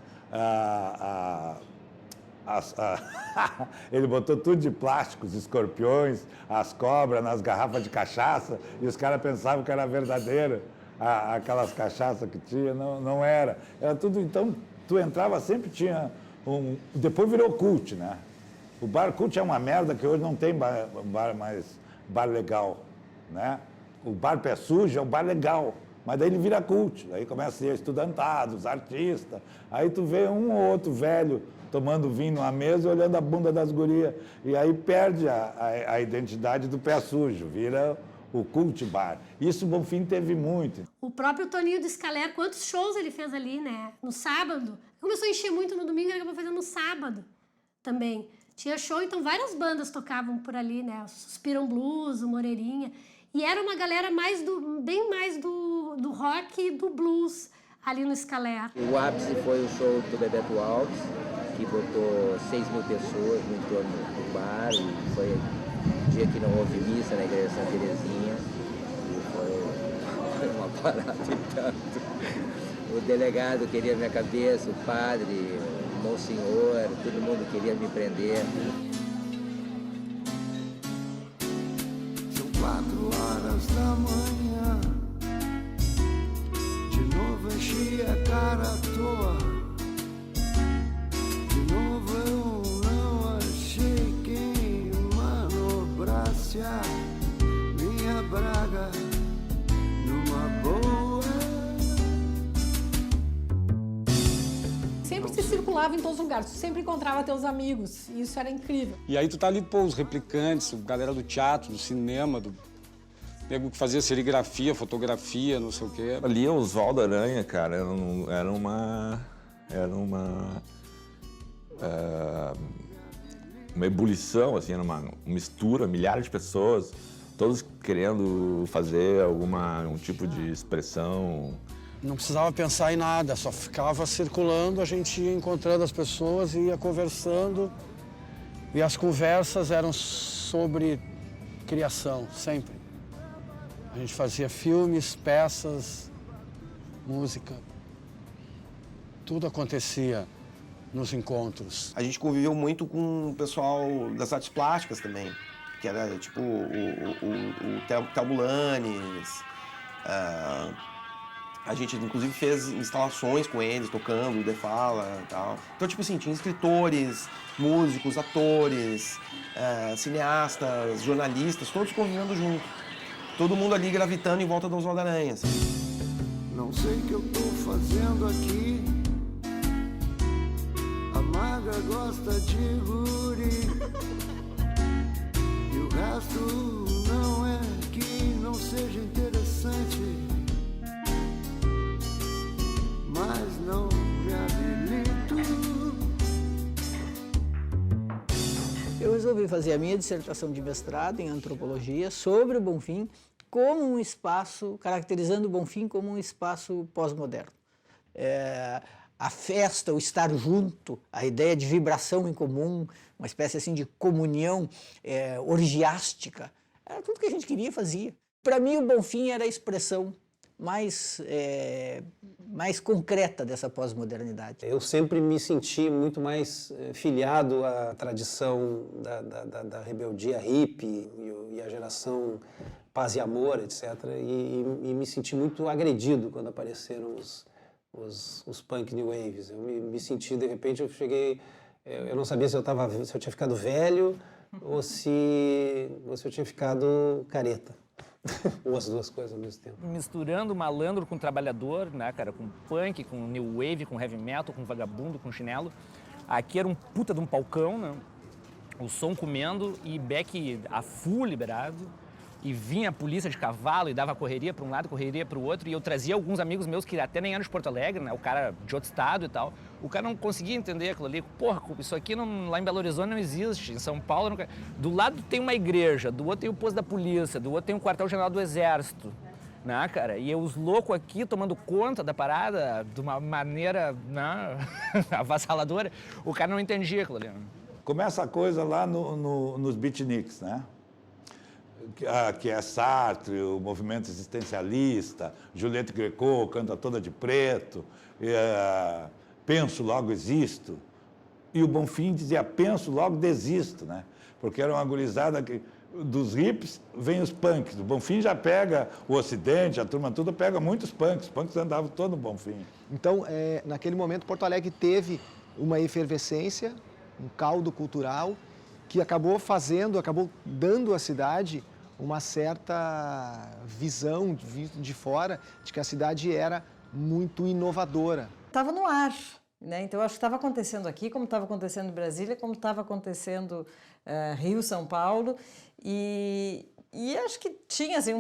ele botou tudo de plástico, os escorpiões, as cobras nas garrafas de cachaça, e os caras pensavam que era verdadeiro. Aquelas cachaças que tinha, não era. Era tudo, então, tu entrava, sempre tinha um... Depois virou cult, né? O bar cult é uma merda que hoje não tem bar legal, né? O bar pé sujo é um bar legal, mas daí ele vira cult. Aí começa a ser estudantado, os artistas. Aí tu vê um ou outro velho tomando vinho à mesa e olhando a bunda das gurias. E aí perde a identidade do pé sujo, vira o cult bar. Isso o Bonfim teve muito. O próprio Toninho do Scaler, quantos shows ele fez ali, né? No sábado. Começou a encher muito no domingo, ele acabou fazendo no sábado também. Tinha show, então várias bandas tocavam por ali, né? O Suspiram Blues, o Moreirinha. E era uma galera bem mais do rock e do blues ali no Scaler. O ápice foi o show do Bebeto Alves, que botou 6.000 pessoas no entorno do bar, e foi um dia que não houve missa na igreja de Santa Terezinha, e foi uma parada e tanto. O delegado queria minha cabeça, o padre, o monsenhor, todo mundo queria me prender. São 4 horas da manhã, de novo enchi a cara à toa, de novo eu não achei quem manobrasse a minha braga numa boa. Sempre se circulava em todos os lugares, tu sempre encontrava teus amigos, e isso era incrível. E aí tu tá ali, pô, os replicantes, galera do teatro, do cinema, do nego que fazia serigrafia, fotografia, não sei o quê. Ali o Oswaldo Aranha, cara, era uma ebulição, assim, era uma mistura, milhares de pessoas, todos querendo fazer um tipo de expressão. Não precisava pensar em nada, só ficava circulando, a gente ia encontrando as pessoas e ia conversando. E as conversas eram sobre criação, sempre. A gente fazia filmes, peças, música. Tudo acontecia nos encontros. A gente conviveu muito com o pessoal das artes plásticas também, que era tipo o Tabulanes. A gente, inclusive, fez instalações com eles, tocando, o De Fala e tal. Então, tipo assim, tinha escritores, músicos, atores, cineastas, jornalistas, todos convivendo junto. Todo mundo ali gravitando em volta do Oswaldo Aranha. Assim. Não sei o que eu tô fazendo aqui. A magra gosta de guri. E o resto não é que não seja interessante. Mas não me habilito. Eu resolvi fazer a minha dissertação de mestrado em antropologia sobre o Bonfim como um espaço, caracterizando o Bonfim como um espaço pós-moderno. A festa, o estar junto, a ideia de vibração em comum, uma espécie assim de comunhão orgiástica, era tudo que a gente queria e fazia. Para mim, o Bonfim era a expressão mais concreta dessa pós-modernidade. Eu sempre me senti muito mais filiado à tradição da rebeldia hippie e à geração paz e amor, etc. E me senti muito agredido quando apareceram os punk new waves. Eu me senti, de repente, eu não sabia se eu tinha ficado velho ou se eu tinha ficado careta. Ou as duas coisas ao mesmo tempo. Misturando malandro com trabalhador, né, cara? Com punk, com new wave, com heavy metal, com vagabundo, com chinelo. Aqui era um puta de um palcão, né? O som comendo e Beck a full liberado. E vinha a polícia de cavalo e dava correria para um lado, correria para o outro. E eu trazia alguns amigos meus que até nem eram de Porto Alegre, né? O cara de outro estado e tal. O cara não conseguia entender aquilo ali. Porra, isso aqui não, lá em Belo Horizonte não existe. Em São Paulo não... Do lado tem uma igreja, do outro tem o posto da polícia, do outro tem o quartel-general do Exército. Né, cara? E os loucos aqui tomando conta da parada de uma maneira, né? Avassaladora. O cara não entendia aquilo ali. Começa a coisa lá nos beatniks, né? Que é Sartre, o movimento existencialista, Juliette Greco canta toda de preto, penso, logo existo. E o Bonfim dizia, penso, logo desisto, né? Porque era uma gurizada que, dos hips, vem os punks. O Bonfim já pega o Ocidente, a turma toda pega muitos punks. Os punks andavam todo no Bonfim. Então, naquele momento, Porto Alegre teve uma efervescência, um caldo cultural, que acabou dando à cidade uma certa visão de fora de que a cidade era muito inovadora. Estava no ar, né? Então, eu acho que estava acontecendo aqui, como estava acontecendo em Brasília, como estava acontecendo Rio, São Paulo, e acho que tinha, assim,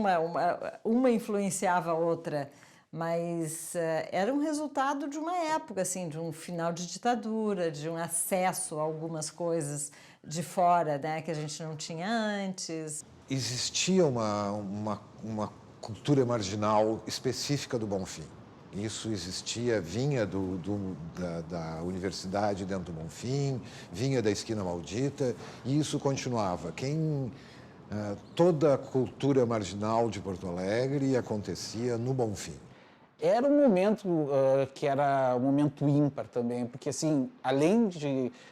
uma influenciava a outra, mas era um resultado de uma época, assim, de um final de ditadura, de um acesso a algumas coisas de fora, né, que a gente não tinha antes. Existia uma cultura marginal específica do Bonfim. Isso existia, vinha da universidade dentro do Bonfim, vinha da Esquina Maldita, e isso continuava. Toda a cultura marginal de Porto Alegre acontecia no Bonfim. Era um momento que era um momento ímpar também, porque, assim, além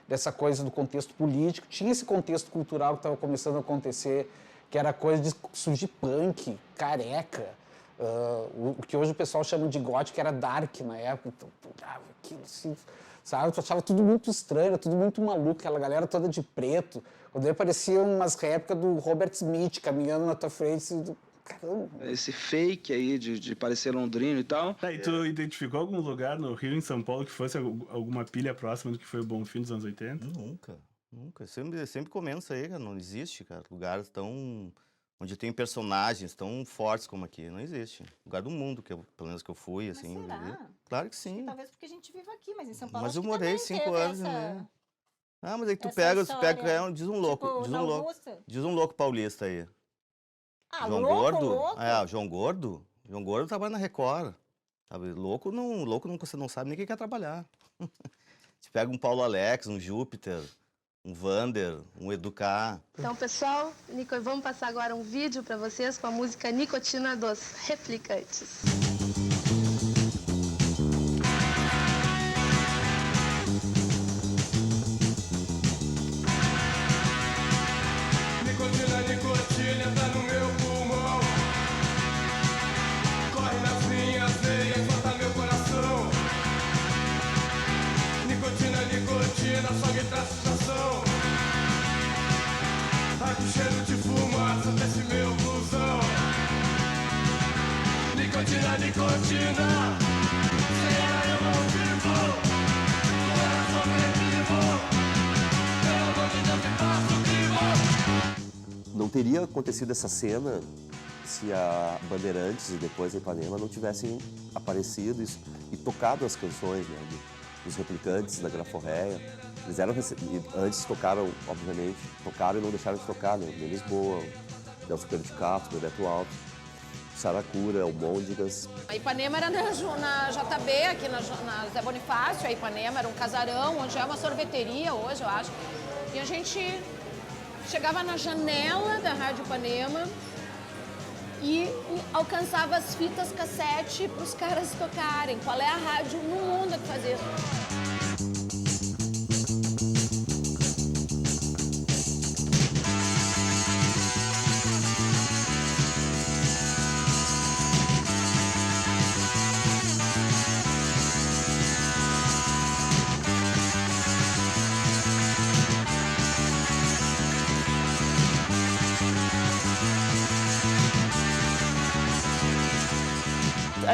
dessa coisa do contexto político, tinha esse contexto cultural que estava começando a acontecer, que era a coisa de surgir punk, careca, o que hoje o pessoal chama de gótico, que era dark na época. Então, aquilo assim, sabe? Eu achava tudo muito estranho, tudo muito maluco, aquela galera toda de preto. Quando aí apareciam umas réplicas do Robert Smith caminhando na tua frente, assim, caramba. Esse fake aí de parecer londrino e tal. E tu identificou algum lugar no Rio, em São Paulo, que fosse alguma pilha próxima do que foi o Bonfim dos anos 80? Nunca. Sempre comento isso aí, cara. Não existe, cara. Lugares tão... onde tem personagens tão fortes como aqui. Não existe. Lugar do mundo, pelo menos que eu fui, assim. Mas será? Claro que sim. Acho que talvez porque a gente vive aqui, mas em São Paulo Mas acho eu que morei também 5 teve anos, essa... né? Ah, mas aí tu essa pega, história, diz um louco, tipo, diz na um louco. Augusta. Diz um louco paulista aí. Ah, João louco, Gordo? louco? O João Gordo? João Gordo trabalha na Record. Sabe? Louco você não sabe nem quem quer trabalhar. Te pega um Paulo Alex, um Júpiter, um Vander, um Educar. Então, pessoal, vamos passar agora um vídeo para vocês com a música Nicotina dos Replicantes. Nicotina, nicotina, tá no meu pulmão. Corre nas minhas veias, mata meu coração. Nicotina, nicotina, só me traz sensação. Ai, que cheiro de fumaça desse meu blusão. Nicotina, nicotina, sem ela eu não vivo. Com ela sobrevivo. Pelo amor de Deus, me faça o vivo. Não teria acontecido essa cena se a Bandeirantes e depois a Ipanema não tivessem aparecido e tocado as canções, né, dos Replicantes, da Graforréia. Eles antes tocaram, obviamente, tocaram e não deixaram de tocar, né? Em Lisboa, Nelson Pedro de Castro, Bebeto Alves, Saracura, Almôndegas. A Ipanema era na JB, aqui na Zé Bonifácio. A Ipanema era um casarão, onde é uma sorveteria hoje, eu acho. E a gente chegava na janela da Rádio Ipanema e alcançava as fitas cassete para os caras tocarem. Qual é a rádio no mundo que faz isso?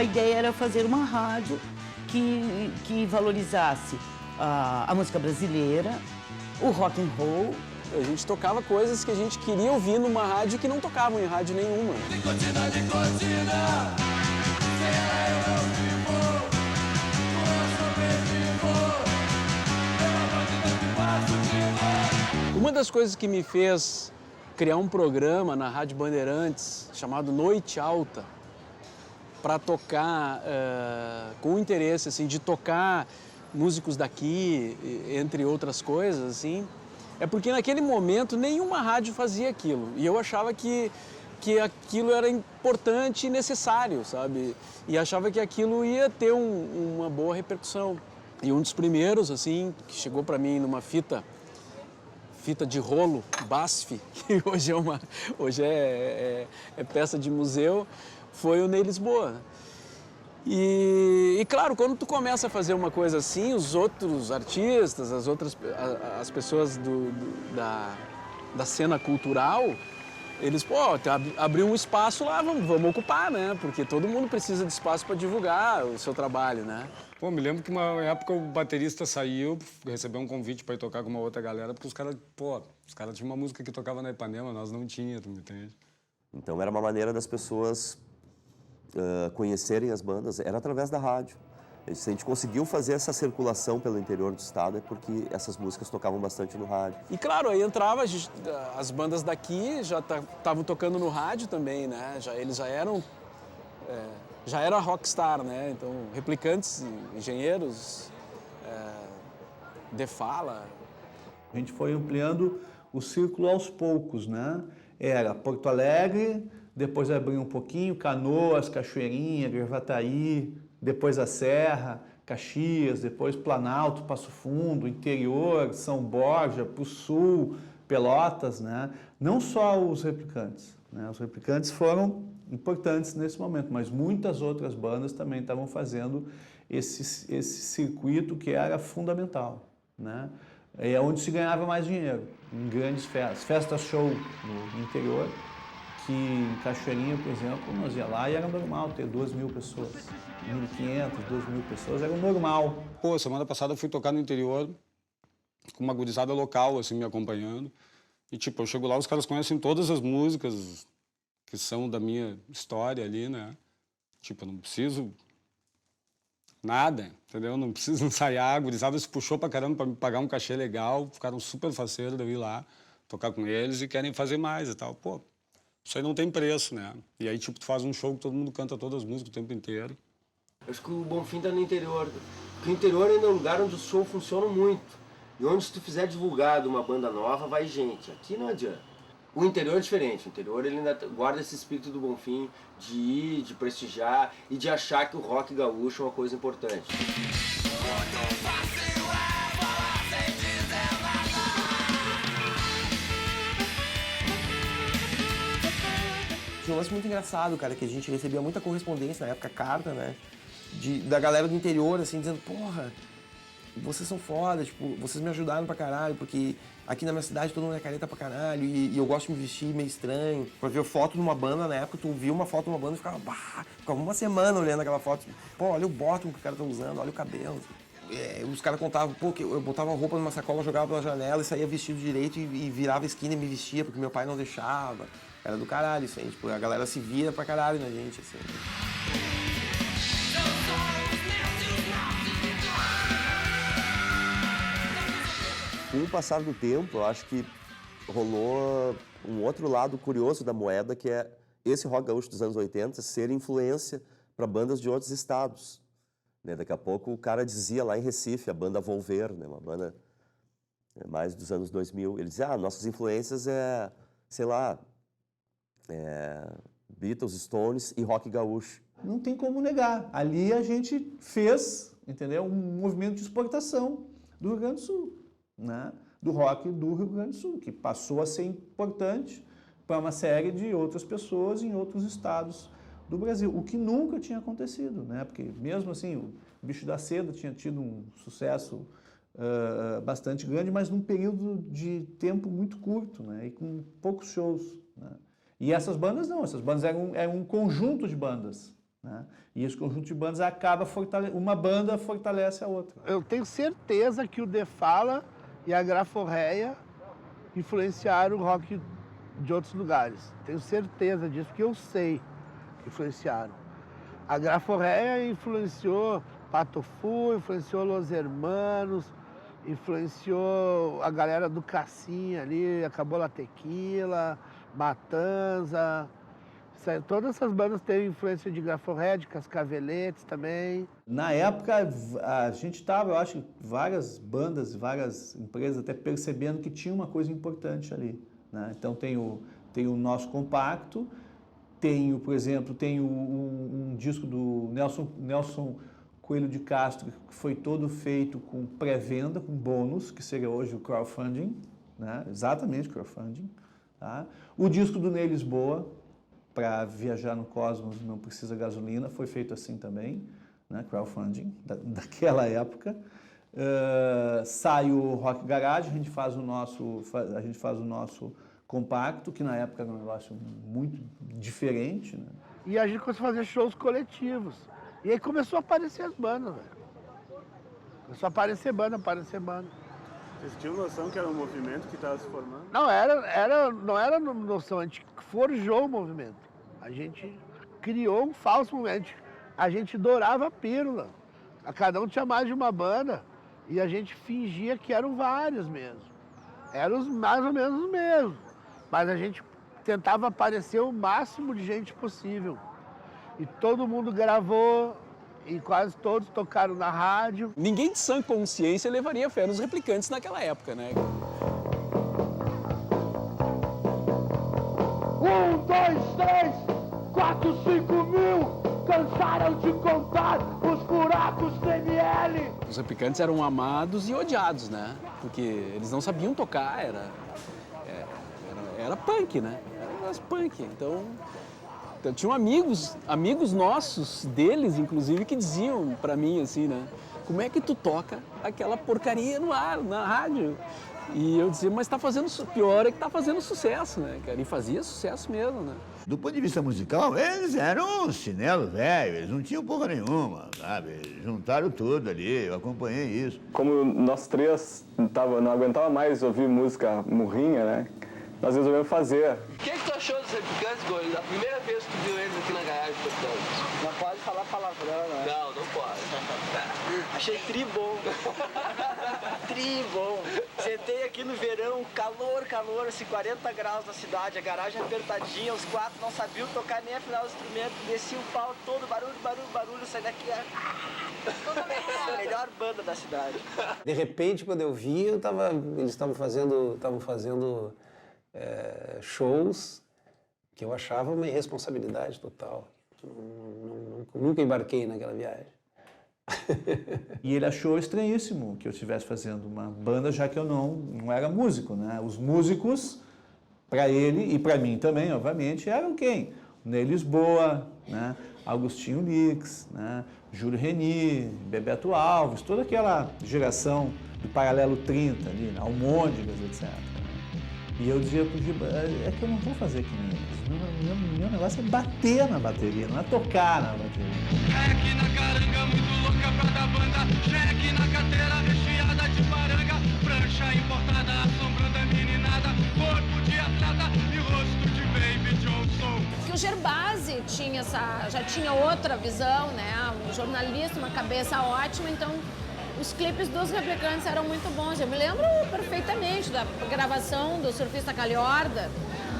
a ideia era fazer uma rádio que valorizasse a música brasileira, o rock and roll. A gente tocava coisas que a gente queria ouvir numa rádio que não tocavam em rádio nenhuma. Nicotina, nicotina, sem ela eu não vivo, com ela sobrevivo, pela bandeira que passo de Uma das coisas que me fez criar um programa na Rádio Bandeirantes chamado Noite Alta, para tocar com interesse assim, de tocar músicos daqui, entre outras coisas, assim, é porque naquele momento nenhuma rádio fazia aquilo. E eu achava que aquilo era importante e necessário, sabe? E achava que aquilo ia ter uma boa repercussão. E um dos primeiros, assim, que chegou para mim numa fita de rolo, BASF, que hoje é peça de museu, foi o Ney Lisboa. E claro, quando tu começa a fazer uma coisa assim, os outros artistas, as pessoas da cena cultural, eles, abriu um espaço lá, vamos ocupar, né? Porque todo mundo precisa de espaço para divulgar o seu trabalho, né? Pô, me lembro que uma época o baterista saiu, recebeu um convite para ir tocar com uma outra galera, porque os caras tinham uma música que tocava na Ipanema, nós não tínhamos, tu me entende? Então era uma maneira das pessoas conhecerem as bandas, era através da rádio. Se a gente conseguiu fazer essa circulação pelo interior do estado é porque essas músicas tocavam bastante no rádio. E claro, aí entrava, as bandas daqui já estavam tocando no rádio também, né? Eles já eram... já era rockstar, né? Então, Replicantes, Engenheiros, Defala. A gente foi ampliando o círculo aos poucos, né? Era Porto Alegre, depois abriu um pouquinho, Canoas, Cachoeirinha, Gravataí, depois a Serra, Caxias, depois Planalto, Passo Fundo, interior, São Borja, para o sul, Pelotas, né? Não só os Replicantes, né? Os Replicantes foram importantes nesse momento, mas muitas outras bandas também estavam fazendo esse circuito que era fundamental, né? É onde se ganhava mais dinheiro, em grandes festas show no interior, que em Cachoeirinha, por exemplo, nós ia lá e era normal ter 2.000 pessoas, 1.500, 2.000 pessoas, era normal. Pô, semana passada eu fui tocar no interior com uma gurizada local, assim, me acompanhando. E, tipo, eu chego lá, os caras conhecem todas as músicas que são da minha história ali, né? Tipo, eu não preciso nada, entendeu? Não preciso ensaiar, a gurizada se puxou pra caramba pra me pagar um cachê legal, ficaram super faceiros de eu ir lá tocar com eles e querem fazer mais e tal. Pô, isso aí não tem preço, né? E aí, tipo, tu faz um show que todo mundo canta todas as músicas o tempo inteiro. Eu acho que o Bonfim tá no interior. Porque o interior ainda é um lugar onde os shows funcionam muito. E onde se tu fizer divulgado uma banda nova, vai gente. Aqui não adianta. O interior é diferente. O interior ele ainda guarda esse espírito do Bonfim de ir, de prestigiar e de achar que o rock gaúcho é uma coisa importante. Tinha um lance muito engraçado, cara, que a gente recebia muita correspondência na época, carta, né? Da galera do interior, assim, dizendo, porra, vocês são foda, tipo, vocês me ajudaram pra caralho, porque aqui na minha cidade todo mundo é careta pra caralho e eu gosto de me vestir meio estranho. Pra ver foto de uma banda, na época, tu via uma foto de uma banda e ficava uma semana olhando aquela foto. Pô, olha o bottom que o cara tá usando, olha o cabelo. Os caras contavam, pô, que eu botava a roupa numa sacola, jogava pela janela e saía vestido direito e virava a esquina e me vestia, porque meu pai não deixava. Era do caralho isso aí, tipo, a galera se vira pra caralho na gente, assim. Com o passar do tempo, eu acho que rolou um outro lado curioso da moeda, que é esse rock gaúcho dos anos 80 ser influência para bandas de outros estados. Né? Daqui a pouco o cara dizia lá em Recife, a banda Volver, né? Uma banda mais dos anos 2000, ele dizia, nossas influências sei lá, Beatles, Stones e rock gaúcho. Não tem como negar. Ali a gente fez, entendeu, um movimento de exportação do Rio Grande do Sul, né? Do rock do Rio Grande do Sul, que passou a ser importante para uma série de outras pessoas em outros estados do Brasil, o que nunca tinha acontecido, né? Porque mesmo assim, o Bicho da Seda tinha tido um sucesso bastante grande, mas num período de tempo muito curto, né? E com poucos shows, né? E essas bandas não, essas bandas eram um conjunto de bandas, né? E esse conjunto de bandas acaba uma banda fortalece a outra. Eu tenho certeza que o De Fala e a Graforreia influenciaram o rock de outros lugares. Tenho certeza disso, porque eu sei que influenciaram. A Graforreia influenciou Pato Fu, influenciou Los Hermanos, influenciou a galera do Cassinha ali, Acabou la Tequila, Matanza. Todas essas bandas têm influência de Graforreia, de Cascaveletes também. Na época, a gente estava, eu acho, várias bandas, várias empresas até percebendo que tinha uma coisa importante ali, né? Então tem o nosso compacto, por exemplo, tem um disco do Nelson Coelho de Castro, que foi todo feito com pré-venda, com bônus, que seria hoje o crowdfunding, né? Exatamente, crowdfunding. Tá? O disco do Ney Lisboa, para viajar no cosmos não precisa gasolina, foi feito assim também, né? Crowdfunding, daquela época. Sai o Rock Garage, a gente faz o nosso compacto, que na época era um negócio muito diferente, né? E a gente começou a fazer shows coletivos. E aí começou a aparecer as bandas, velho. Começou a aparecer banda. Vocês tinham noção que era um movimento que estava se formando? Não era noção, a gente forjou o movimento. A gente criou um falso movimento. A gente dourava a pílula. Cada um tinha mais de uma banda e a gente fingia que eram vários mesmo. Eram mais ou menos os mesmos. Mas a gente tentava aparecer o máximo de gente possível. E todo mundo gravou, e quase todos tocaram na rádio. Ninguém de sã consciência levaria fé nos Replicantes naquela época, né? 1, 2, 3, 4, 5 mil cansaram de contar os buracos do ML. Os Replicantes eram amados e odiados, né? Porque eles não sabiam tocar, era punk, né? Era punk, então tinham amigos nossos, deles inclusive, que diziam pra mim assim, né? Como é que tu toca aquela porcaria no ar, na rádio? E eu dizia, mas tá fazendo, pior é que tá fazendo sucesso, né, cara? E fazia sucesso mesmo, né? Do ponto de vista musical, eles eram chinelo velho, eles não tinham porra nenhuma, sabe? Juntaram tudo ali, eu acompanhei isso. Como nós três não aguentava mais ouvir música murrinha, né? Nós resolvemos fazer. O que tu achou dos Replicantes, Goli? A primeira vez que tu viu eles aqui na garagem tocando? Não pode falar palavrão, né? Não pode. Achei tri-bom. Tri-bom. Sentei aqui no verão, calor, assim, 40 graus na cidade, a garagem apertadinha, os quatro não sabiam tocar nem afinar o instrumento, descia o pau todo, barulho, saí daqui, a melhor banda da cidade. De repente, quando eu vi, eles estavam fazendo shows que eu achava uma irresponsabilidade total. Nunca embarquei naquela viagem. E ele achou estranhíssimo que eu estivesse fazendo uma banda, já que eu não era músico, né? Os músicos, para ele e para mim também, obviamente, eram quem? Ney Lisboa, né? Agostinho Lix, né? Júlio Reni, Bebeto Alves, toda aquela geração do Paralelo 30 ali, Almôndegas, etc. E eu dizia pro Giba, é que eu não vou fazer que nem eles. Meu negócio é bater na bateria, não é tocar na bateria. Cheque na caranga, muito louca pra dar banda. Cheque na carteira, recheada de paranga. Prancha importada, assombrando a meninada. Corpo de atleta e rosto de Baby Johnson. Que o Gerbasi já tinha outra visão, né? Um jornalista, uma cabeça ótima, então os clipes dos Replicantes eram muito bons. Eu me lembro perfeitamente da gravação do Surfista Calhorda,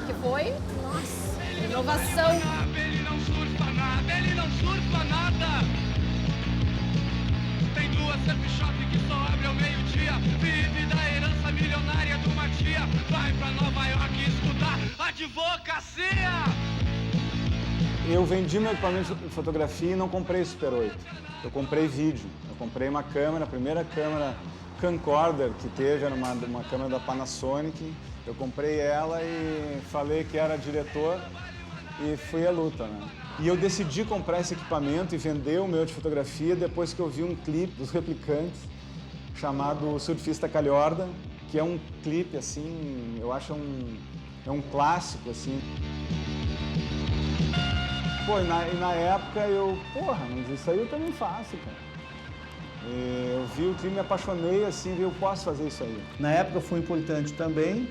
que foi, nossa, inovação. Ele não surfa nada. Tem duas surf shop que só abre ao meio-dia. Vive da herança milionária de uma tia. Vai pra Nova York estudar advocacia. Eu vendi meu equipamento de fotografia e não comprei Super 8. Eu comprei vídeo. Eu comprei uma câmera, a primeira câmera camcorder que teve, era uma câmera da Panasonic. Eu comprei ela e falei que era diretor e fui à luta, né? E eu decidi comprar esse equipamento e vender o meu de fotografia depois que eu vi um clipe dos Replicantes chamado Surfista Calhorda, que é um clipe, assim, eu acho um clássico, assim. Pô, e na época eu, porra, mas isso aí eu também faço, cara. Eu vi o clipe, me apaixonei, assim, eu posso fazer isso aí. Na época foi importante também,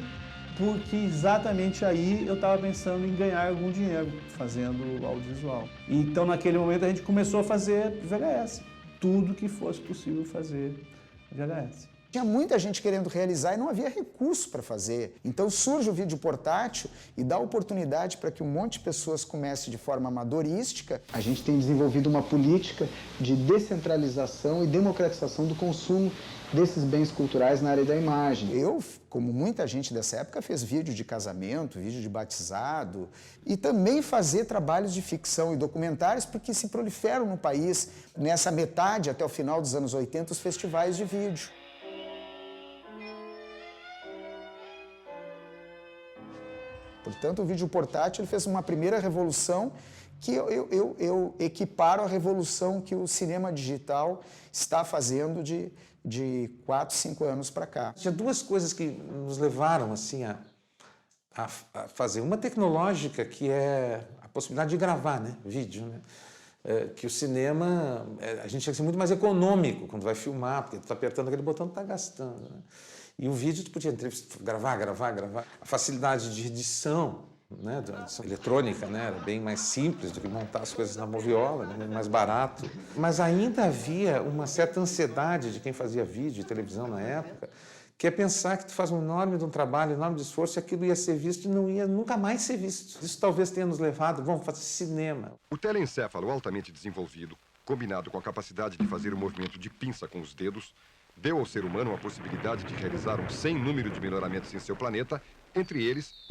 porque exatamente aí eu estava pensando em ganhar algum dinheiro fazendo audiovisual. Então, naquele momento, a gente começou a fazer VHS. Tudo que fosse possível fazer VHS. Tinha muita gente querendo realizar e não havia recurso para fazer. Então surge o vídeo portátil e dá oportunidade para que um monte de pessoas comece de forma amadorística. A gente tem desenvolvido uma política de descentralização e democratização do consumo desses bens culturais na área da imagem. Eu, como muita gente dessa época, fez vídeo de casamento, vídeo de batizado e também fazer trabalhos de ficção e documentários, porque se proliferam no país, nessa metade até o final dos anos 80, os festivais de vídeo. Portanto, o vídeo portátil ele fez uma primeira revolução que eu equiparo à revolução que o cinema digital está fazendo de 4, 5 anos para cá. Tinha duas coisas que nos levaram assim, a fazer. Uma tecnológica, que é a possibilidade de gravar, né, vídeo. Né? Que o cinema, a gente tinha que ser muito mais econômico quando vai filmar, porque tu está apertando aquele botão, tu está gastando. Né? E o vídeo tu podia gravar. A facilidade de edição, né, da edição eletrônica, né, era bem mais simples do que montar as coisas na moviola, né, mais barato. Mas ainda havia uma certa ansiedade de quem fazia vídeo e televisão na época, que é pensar que tu faz um enorme trabalho, um enorme esforço, e aquilo ia ser visto e não ia nunca mais ser visto. Isso talvez tenha nos levado, vamos fazer cinema. O telencéfalo altamente desenvolvido, combinado com a capacidade de fazer o movimento de pinça com os dedos, deu ao ser humano a possibilidade de realizar um sem número de melhoramentos em seu planeta, entre eles,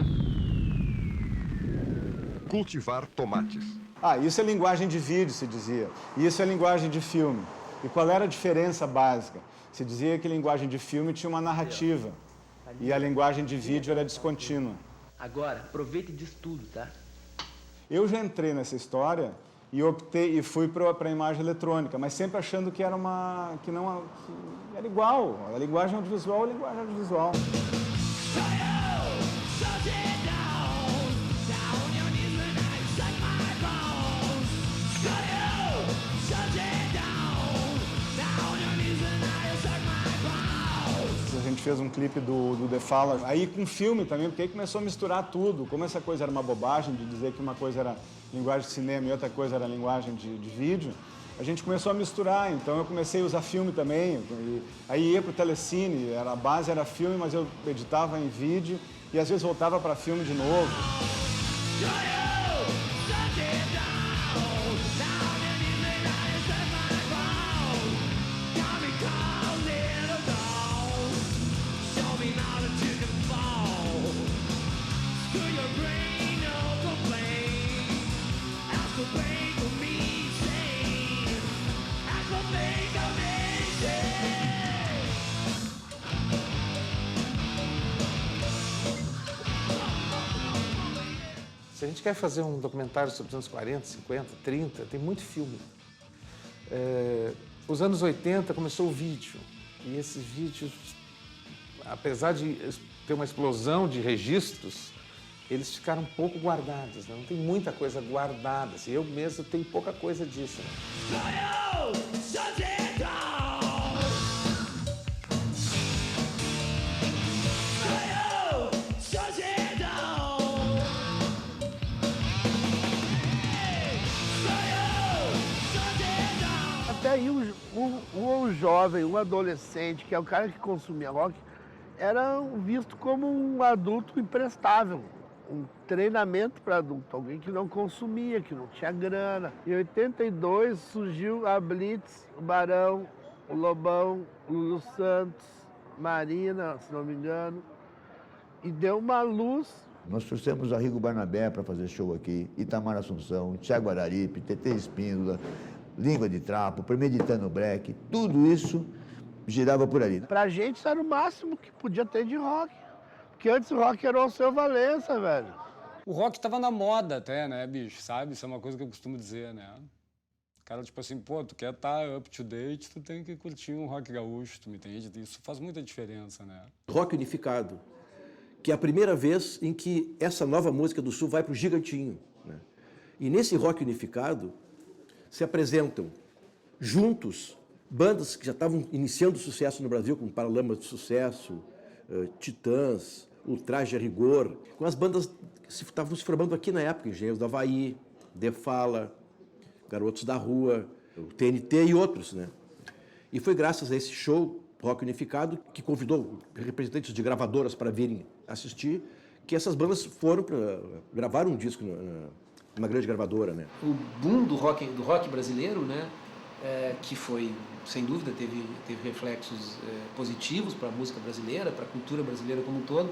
cultivar tomates. Ah, isso é linguagem de vídeo, se dizia. E isso é linguagem de filme. E qual era a diferença básica? Se dizia que a linguagem de filme tinha uma narrativa e a linguagem de vídeo era descontínua. Agora, aproveita disso tudo, tá? Eu já entrei nessa história e optei e fui para a imagem eletrônica, mas sempre achando que era que era igual. A linguagem audiovisual é a linguagem audiovisual. A gente fez um clipe do The Fala, aí com filme também, porque aí começou a misturar tudo. Como essa coisa era uma bobagem de dizer que uma coisa era linguagem de cinema e outra coisa era linguagem de vídeo, a gente começou a misturar. Então eu comecei a usar filme também, aí ia pro Telecine, a base era filme, mas eu editava em vídeo e às vezes voltava para filme de novo. Se a gente quer fazer um documentário sobre os anos 40, 50, 30, tem muito filme. Os anos 80 começou o vídeo. E esses vídeos, apesar de ter uma explosão de registros, eles ficaram um pouco guardados, né? Não tem muita coisa guardada. Assim, eu mesmo tenho pouca coisa disso. Né? Até aí um jovem, um adolescente, que é o cara que consumia rock, era visto como um adulto imprestável, um treinamento para adulto, alguém que não consumia, que não tinha grana. Em 82 surgiu a Blitz, o Barão, o Lobão, o Lulu Santos, Marina, se não me engano, e deu uma luz. Nós trouxemos Arrigo Barnabé para fazer show aqui, Itamar Assunção, Thiago Araripe, Tetê Espíndola, Língua de Trapo, Premeditando Break, tudo isso girava por ali. Pra gente isso era o máximo que podia ter de rock. Porque antes o rock era o Alceu Valença, velho. O rock tava na moda até, né, bicho? Sabe? Isso é uma coisa que eu costumo dizer, né? O cara, tipo assim, pô, tu quer estar up to date, tu tem que curtir um rock gaúcho, tu me entende? Isso faz muita diferença, né? Rock unificado, que é a primeira vez em que essa nova música do Sul vai pro Gigantinho, né? E nesse rock unificado se apresentam juntos bandas que já estavam iniciando sucesso no Brasil, como Paralamas de Sucesso, Titãs, Ultraje a Rigor, com as bandas que estavam se formando aqui na época, Engenheiros do Havaí, De Fala, Garotos da Rua, o TNT e outros, né? E foi graças a esse show Rock Unificado, que convidou representantes de gravadoras para virem assistir, que essas bandas foram para gravar um disco numa grande gravadora, né? O boom do rock brasileiro, né? Que foi, sem dúvida, teve reflexos positivos para a música brasileira, para a cultura brasileira como um todo,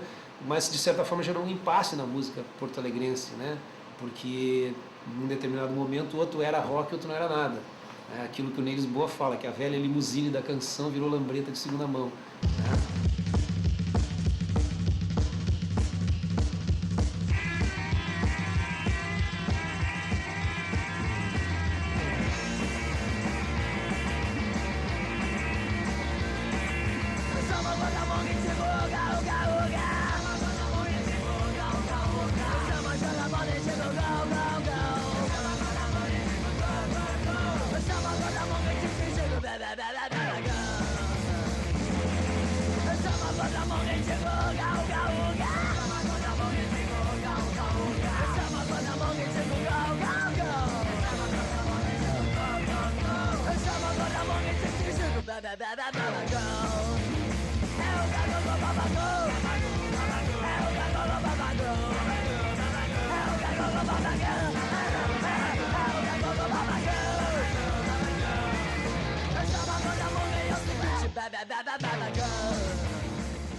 mas de certa forma gerou um impasse na música porto-alegrense, né? Porque num determinado momento o outro era rock e o outro não era nada. É aquilo que o Ney Lisboa fala, que a velha limusine da canção virou lambreta de segunda mão, né?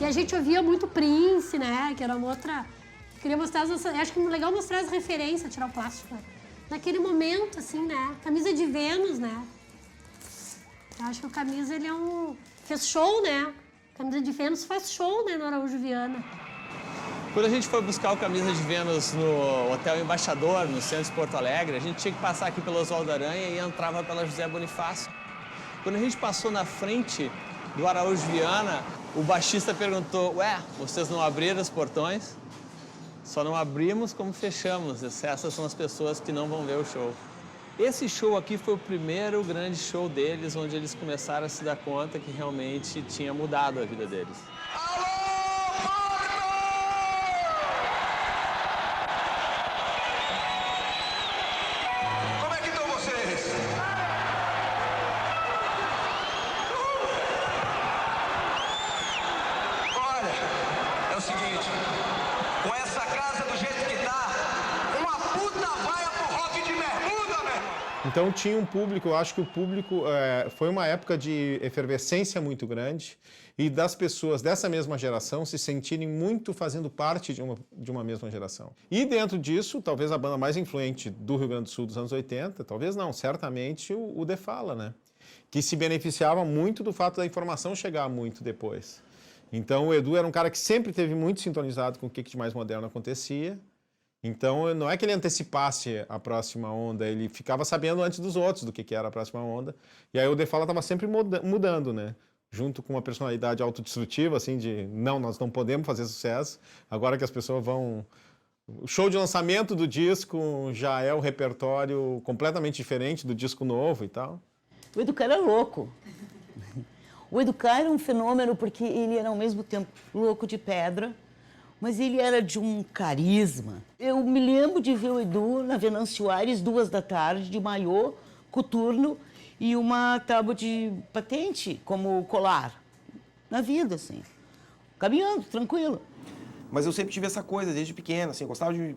E a gente ouvia muito Prince, né? Que era uma outra... Queria mostrar acho que é legal mostrar as referências, tirar o plástico. Né? Naquele momento, assim, né? Camisa de Vênus, né? Eu acho que o Camisa, ele é um... Fez show, né? Camisa de Vênus faz show, né? No Araújo Viana. Quando a gente foi buscar o Camisa de Vênus no Hotel Embaixador, no centro de Porto Alegre, a gente tinha que passar aqui pelo Oswaldo Aranha e entrava pela José Bonifácio. Quando a gente passou na frente do Araújo Viana, o baixista perguntou: ué, vocês não abriram os portões? Só não abrimos como fechamos. Essas são as pessoas que não vão ver o show. Esse show aqui foi o primeiro grande show deles, onde eles começaram a se dar conta que realmente tinha mudado a vida deles. Como é que estão vocês? Olha, é o seguinte, com essa casa do jeito que tá, uma puta vaia pro rock de bermuda, meu irmão! Então tinha um público, eu acho que o público foi uma época de efervescência muito grande e das pessoas dessa mesma geração se sentirem muito fazendo parte de uma mesma geração. E dentro disso, talvez a banda mais influente do Rio Grande do Sul dos anos 80, talvez não, certamente o De Fala, né? Que se beneficiava muito do fato da informação chegar muito depois. Então o Edu era um cara que sempre esteve muito sintonizado com o que de mais moderno acontecia. Então não é que ele antecipasse a próxima onda, ele ficava sabendo antes dos outros do que era a próxima onda. E aí o De Fala estava sempre mudando, né? Junto com uma personalidade autodestrutiva, assim, de não, nós não podemos fazer sucesso. Agora que as pessoas vão... O show de lançamento do disco já é o repertório completamente diferente do disco novo e tal. O Educar era louco. O Educar era um fenômeno porque ele era ao mesmo tempo louco de pedra, mas ele era de um carisma. Eu me lembro de ver o Edu na Venâncio Aires, 14h, de maiô, coturno e uma tábua de patente como colar. Na vida, assim. Caminhando, tranquilo. Mas eu sempre tive essa coisa desde pequeno, assim, eu gostava de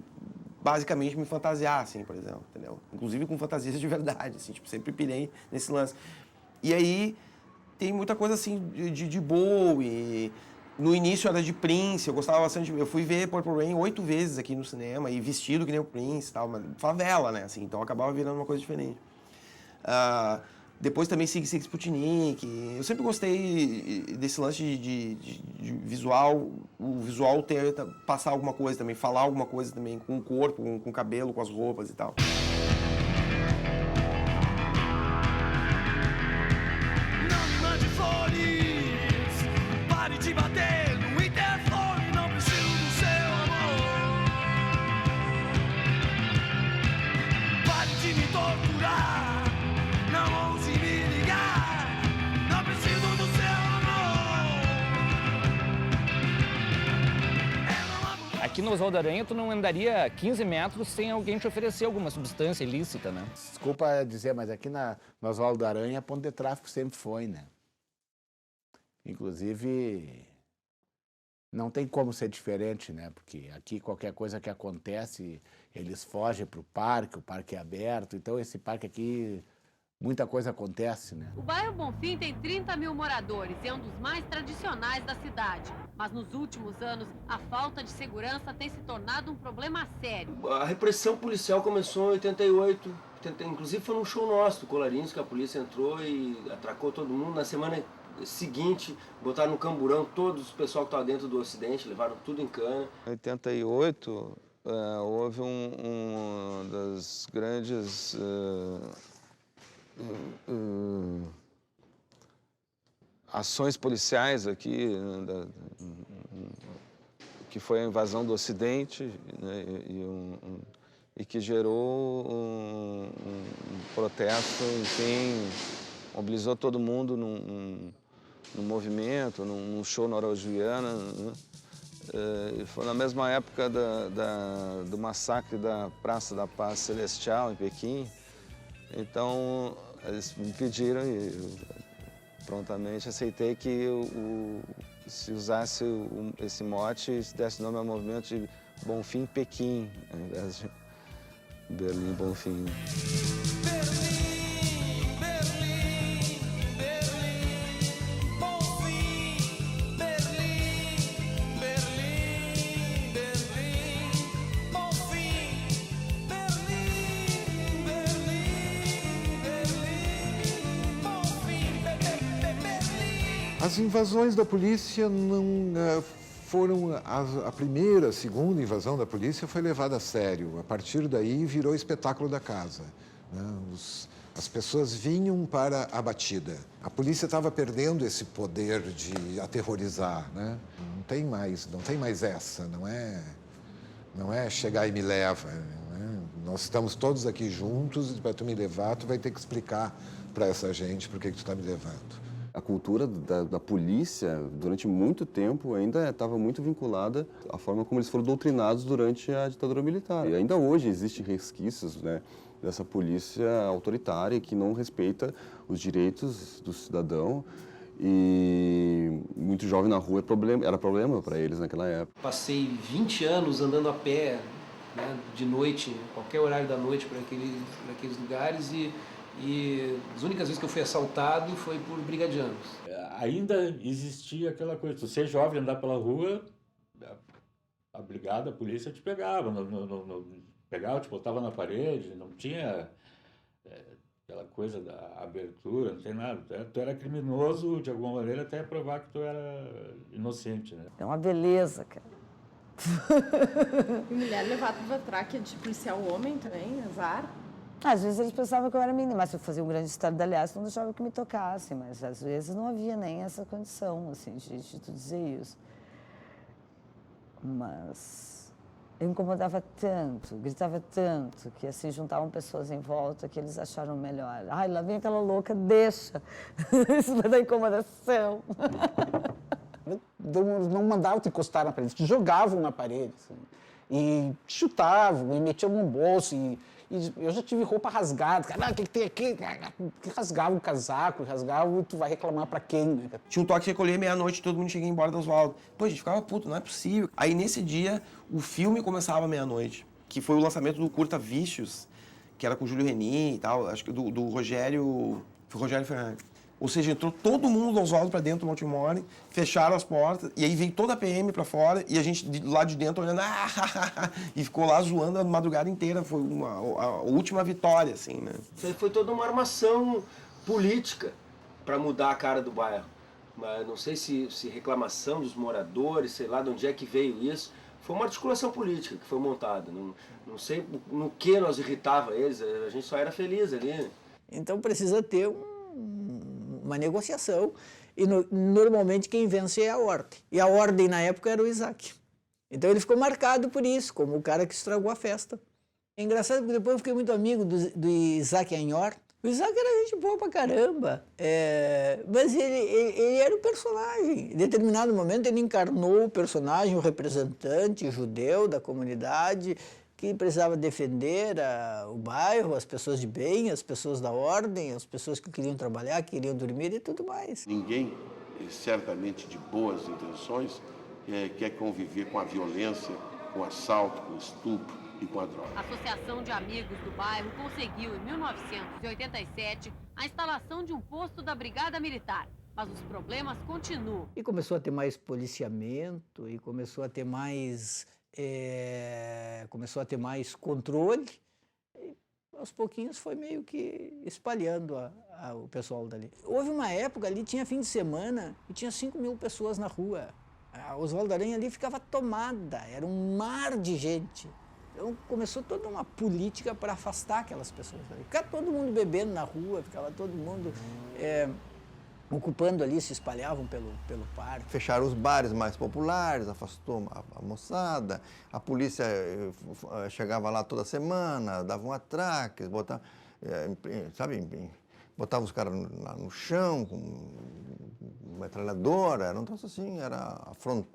basicamente me fantasiar, assim, por exemplo, entendeu? Inclusive com fantasias de verdade, assim, tipo, sempre pirei nesse lance. E aí tem muita coisa assim de Bowie. No início era de Prince, eu gostava bastante. Eu fui ver Purple Rain 8 vezes aqui no cinema e vestido que nem o Prince e tal, mas favela, né? Assim, então acabava virando uma coisa diferente. Depois também Sig Sputnik. Eu sempre gostei desse lance de visual, o visual passar alguma coisa também, falar alguma coisa também com o corpo, com o cabelo, com as roupas e tal. Não me mande flores, pare de bater no interfone, não preciso do seu amor. Aqui no Oswaldo Aranha, tu não andaria 15 metros sem alguém te oferecer alguma substância ilícita, né? Desculpa dizer, mas aqui no Oswaldo Aranha, ponto de tráfico sempre foi, né? Inclusive, não tem como ser diferente, né? Porque aqui qualquer coisa que acontece, eles fogem para o parque é aberto. Então, esse parque aqui, muita coisa acontece, né? O bairro Bonfim tem 30 mil moradores e é um dos mais tradicionais da cidade. Mas nos últimos anos, a falta de segurança tem se tornado um problema sério. A repressão policial começou em 88, inclusive foi num show nosso, do Colarinhos, que a polícia entrou e atracou todo mundo. Na semana seguinte, botaram no camburão todos o pessoal que estava dentro do Ocidente, levaram tudo em cana. Em 88, houve um das grandes ações policiais aqui, que foi a invasão do Ocidente, né, e que gerou um protesto, enfim, mobilizou todo mundo num movimento, num show na Araújuiana, né? Foi na mesma época do massacre da Praça da Paz Celestial, em Pequim. Então, eles me pediram e prontamente aceitei que se usasse esse mote, se desse nome ao movimento de Bonfim Pequim, ao invés de Berlim Bonfim. As invasões da polícia não foram... A primeira, a segunda invasão da polícia foi levada a sério. A partir daí, virou espetáculo da casa, né? As pessoas vinham para a batida. A polícia estava perdendo esse poder de aterrorizar, né? Não tem mais essa, não é chegar e me leva, né? Nós estamos todos aqui juntos e para tu me levar, tu vai ter que explicar para essa gente por que tu está me levando. A cultura da polícia, durante muito tempo, ainda estava muito vinculada à forma como eles foram doutrinados durante a ditadura militar. E ainda hoje existem resquícios, né, dessa polícia autoritária que não respeita os direitos do cidadão. E muito jovem na rua era problema para eles naquela época. Passei 20 anos andando a pé, né, de noite, qualquer horário da noite, para aqueles lugares e as únicas vezes que eu fui assaltado foi por brigadianos. Ainda existia aquela coisa, se você é jovem andar pela rua, a brigada, a polícia te pegava, pegava, te botava na parede, não tinha aquela coisa da abertura, não tem nada. Tu era criminoso de alguma maneira até provar que tu era inocente, né? É uma beleza, cara. E mulher levava traque de policial homem também, azar? Às vezes eles pensavam que eu era menina, mas se eu fazia um grande estardalhaço, não deixava que me tocasse, mas às vezes não havia nem essa condição, assim, de tu dizer isso. Mas eu incomodava tanto, gritava tanto, que assim, juntavam pessoas em volta que eles acharam melhor. Ai, lá vem aquela louca, deixa, isso vai dar incomodação. Não mandavam te encostar na parede, te jogavam na parede, assim, e te chutavam, e metiam no bolso, e eu já tive roupa rasgada, cara, o que tem aqui? Rasgava o casaco, rasgava e tu vai reclamar pra quem, né? Tinha um toque de recolher meia-noite, todo mundo cheguei embora do Oswaldo. Pô, a gente ficava puto, não é possível. Aí nesse dia, o filme começava meia-noite, que foi o lançamento do curta Vícios, que era com o Júlio Reni e tal, acho que do Rogério... Foi o Rogério Ferrari. Ou seja, entrou todo mundo do Oswaldo pra dentro do Montemore, fecharam as portas, e aí veio toda a PM pra fora, e a gente lá de dentro olhando, e ficou lá zoando a madrugada inteira. Foi a última vitória, assim, né? Foi toda uma armação política para mudar a cara do bairro. Mas não sei se reclamação dos moradores, sei lá de onde é que veio isso. Foi uma articulação política que foi montada. Não sei no que nós irritava eles, a gente só era feliz ali. Então precisa ter uma negociação, e normalmente quem vence é a ordem. E a ordem na época era o Isaac. Então ele ficou marcado por isso, como o cara que estragou a festa. É engraçado porque depois eu fiquei muito amigo do Isaac Anhor, O Isaac era gente boa pra caramba, mas ele era o personagem. Em determinado momento ele encarnou o personagem, o representante judeu da comunidade, que precisava defender o bairro, as pessoas de bem, as pessoas da ordem, as pessoas que queriam trabalhar, que queriam dormir e tudo mais. Ninguém, certamente de boas intenções, quer conviver com a violência, com o assalto, com o estupro e com a droga. A Associação de Amigos do Bairro conseguiu, em 1987, a instalação de um posto da Brigada Militar. Mas os problemas continuam. E começou a ter mais policiamento, e começou a ter mais controle. E, aos pouquinhos foi meio que espalhando o pessoal dali. Houve uma época ali, tinha fim de semana, e tinha 5 mil pessoas na rua. A Oswaldo Aranha ali ficava tomada, era um mar de gente. Então começou toda uma política para afastar aquelas pessoas ali. Ficava todo mundo bebendo na rua, ficava todo mundo ocupando ali, se espalhavam pelo parque. Fecharam os bares mais populares, afastou a moçada, a polícia chegava lá toda semana, dava um atraque, botava os caras no chão com metralhadora, era um troço assim, era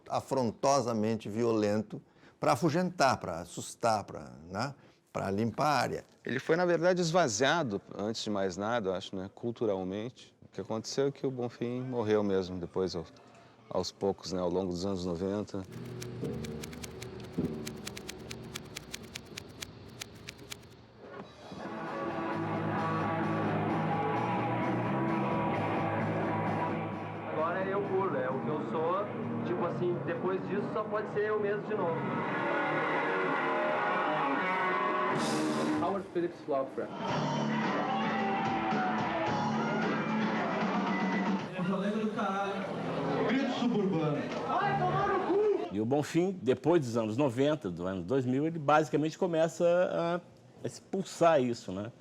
afrontosamente violento para afugentar, para assustar, para limpar a área. Ele foi, na verdade, esvaziado, antes de mais nada, eu acho, né, culturalmente. O que aconteceu é que o Bonfim morreu mesmo, depois, aos poucos, né, ao longo dos anos 90. Agora é eu puro, é o que eu sou, tipo assim, depois disso só pode ser eu mesmo de novo. Howard Phillips Lovecraft. Do caralho. Grito suburbano. Vai tomar no cu! E o Bonfim, depois dos anos 90, dos anos 2000, ele basicamente começa a expulsar isso, né?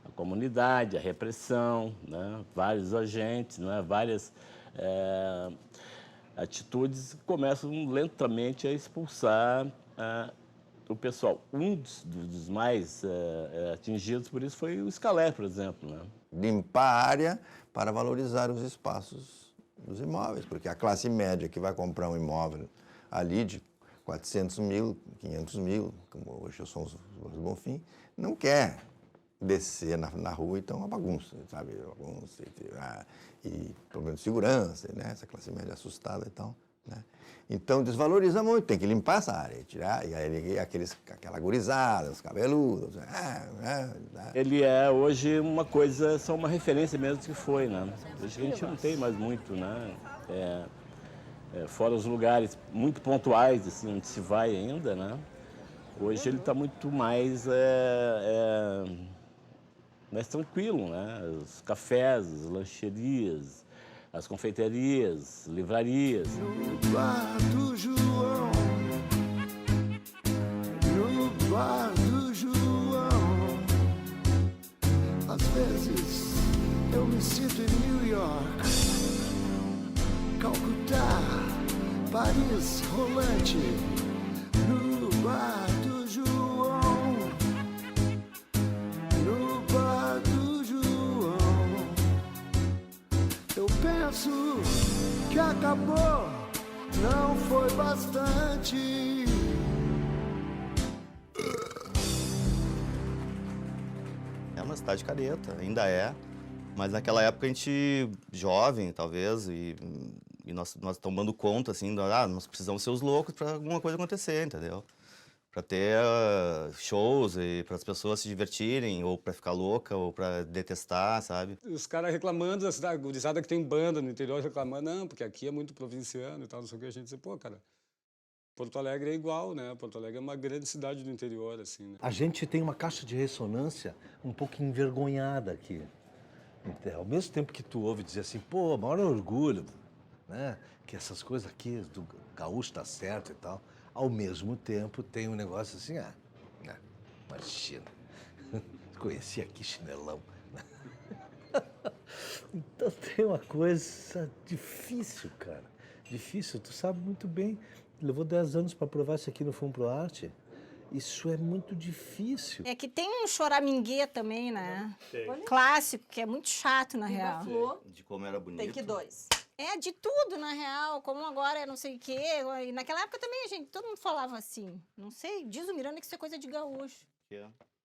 A comunidade, a repressão, né? Vários agentes, né? Várias atitudes começam lentamente a expulsar o pessoal. Um dos mais atingidos por isso foi o Scalé, por exemplo, né? Limpar a área para valorizar os espaços dos imóveis, porque a classe média que vai comprar um imóvel ali de 400 mil, 500 mil, como hoje são os Bonfim, não quer descer na rua, então é uma bagunça, sabe? Bagunça, e problema de segurança, né? Essa classe média assustada e tal, né? Então desvaloriza muito, tem que limpar essa área, tirar, e aí aquela gurizada, os cabeludos. Ele é hoje uma coisa, só uma referência mesmo que foi, né? Hoje a gente não tem mais muito, né? Fora os lugares muito pontuais, assim, onde se vai ainda, né? Hoje ele está muito mais tranquilo, né? Os cafés, as lancherias, as confeitarias, livrarias. No bar do João, no bar do João, às vezes eu me sinto em New York, Calcutá, Paris, Rolante, no bar do João, no bar do João. Eu penso que acabou, não foi bastante. É uma cidade careta, ainda é. Mas naquela época a gente, jovem talvez, e nós tomando conta, assim, nós precisamos ser os loucos para alguma coisa acontecer, entendeu? Para ter shows e para as pessoas se divertirem, ou para ficar louca, ou para detestar, sabe? Os caras reclamando da cidade, gurizada que tem banda no interior, reclamando, não, porque aqui é muito provinciano e tal, não sei o que. A gente diz, pô, cara, Porto Alegre é igual, né? Porto Alegre é uma grande cidade do interior, assim, né? A gente tem uma caixa de ressonância um pouco envergonhada aqui. Então, ao mesmo tempo que tu ouve dizer assim, pô, maior orgulho, né? Que essas coisas aqui do gaúcho tá certo e tal. Ao mesmo tempo, tem um negócio assim, imagina, conheci aqui chinelão. Então tem uma coisa difícil, cara, difícil, tu sabe muito bem, levou 10 anos para provar isso aqui no Fundo Pro Arte, Isso é muito difícil. É que tem um choraminguê também, né? Clássico, que é muito chato, na real. De como era bonito. Tem que 2. É, de tudo, na real. Como agora é não sei o quê. E naquela época também, gente, todo mundo falava assim. Não sei, diz o Miranda que isso é coisa de gaúcho.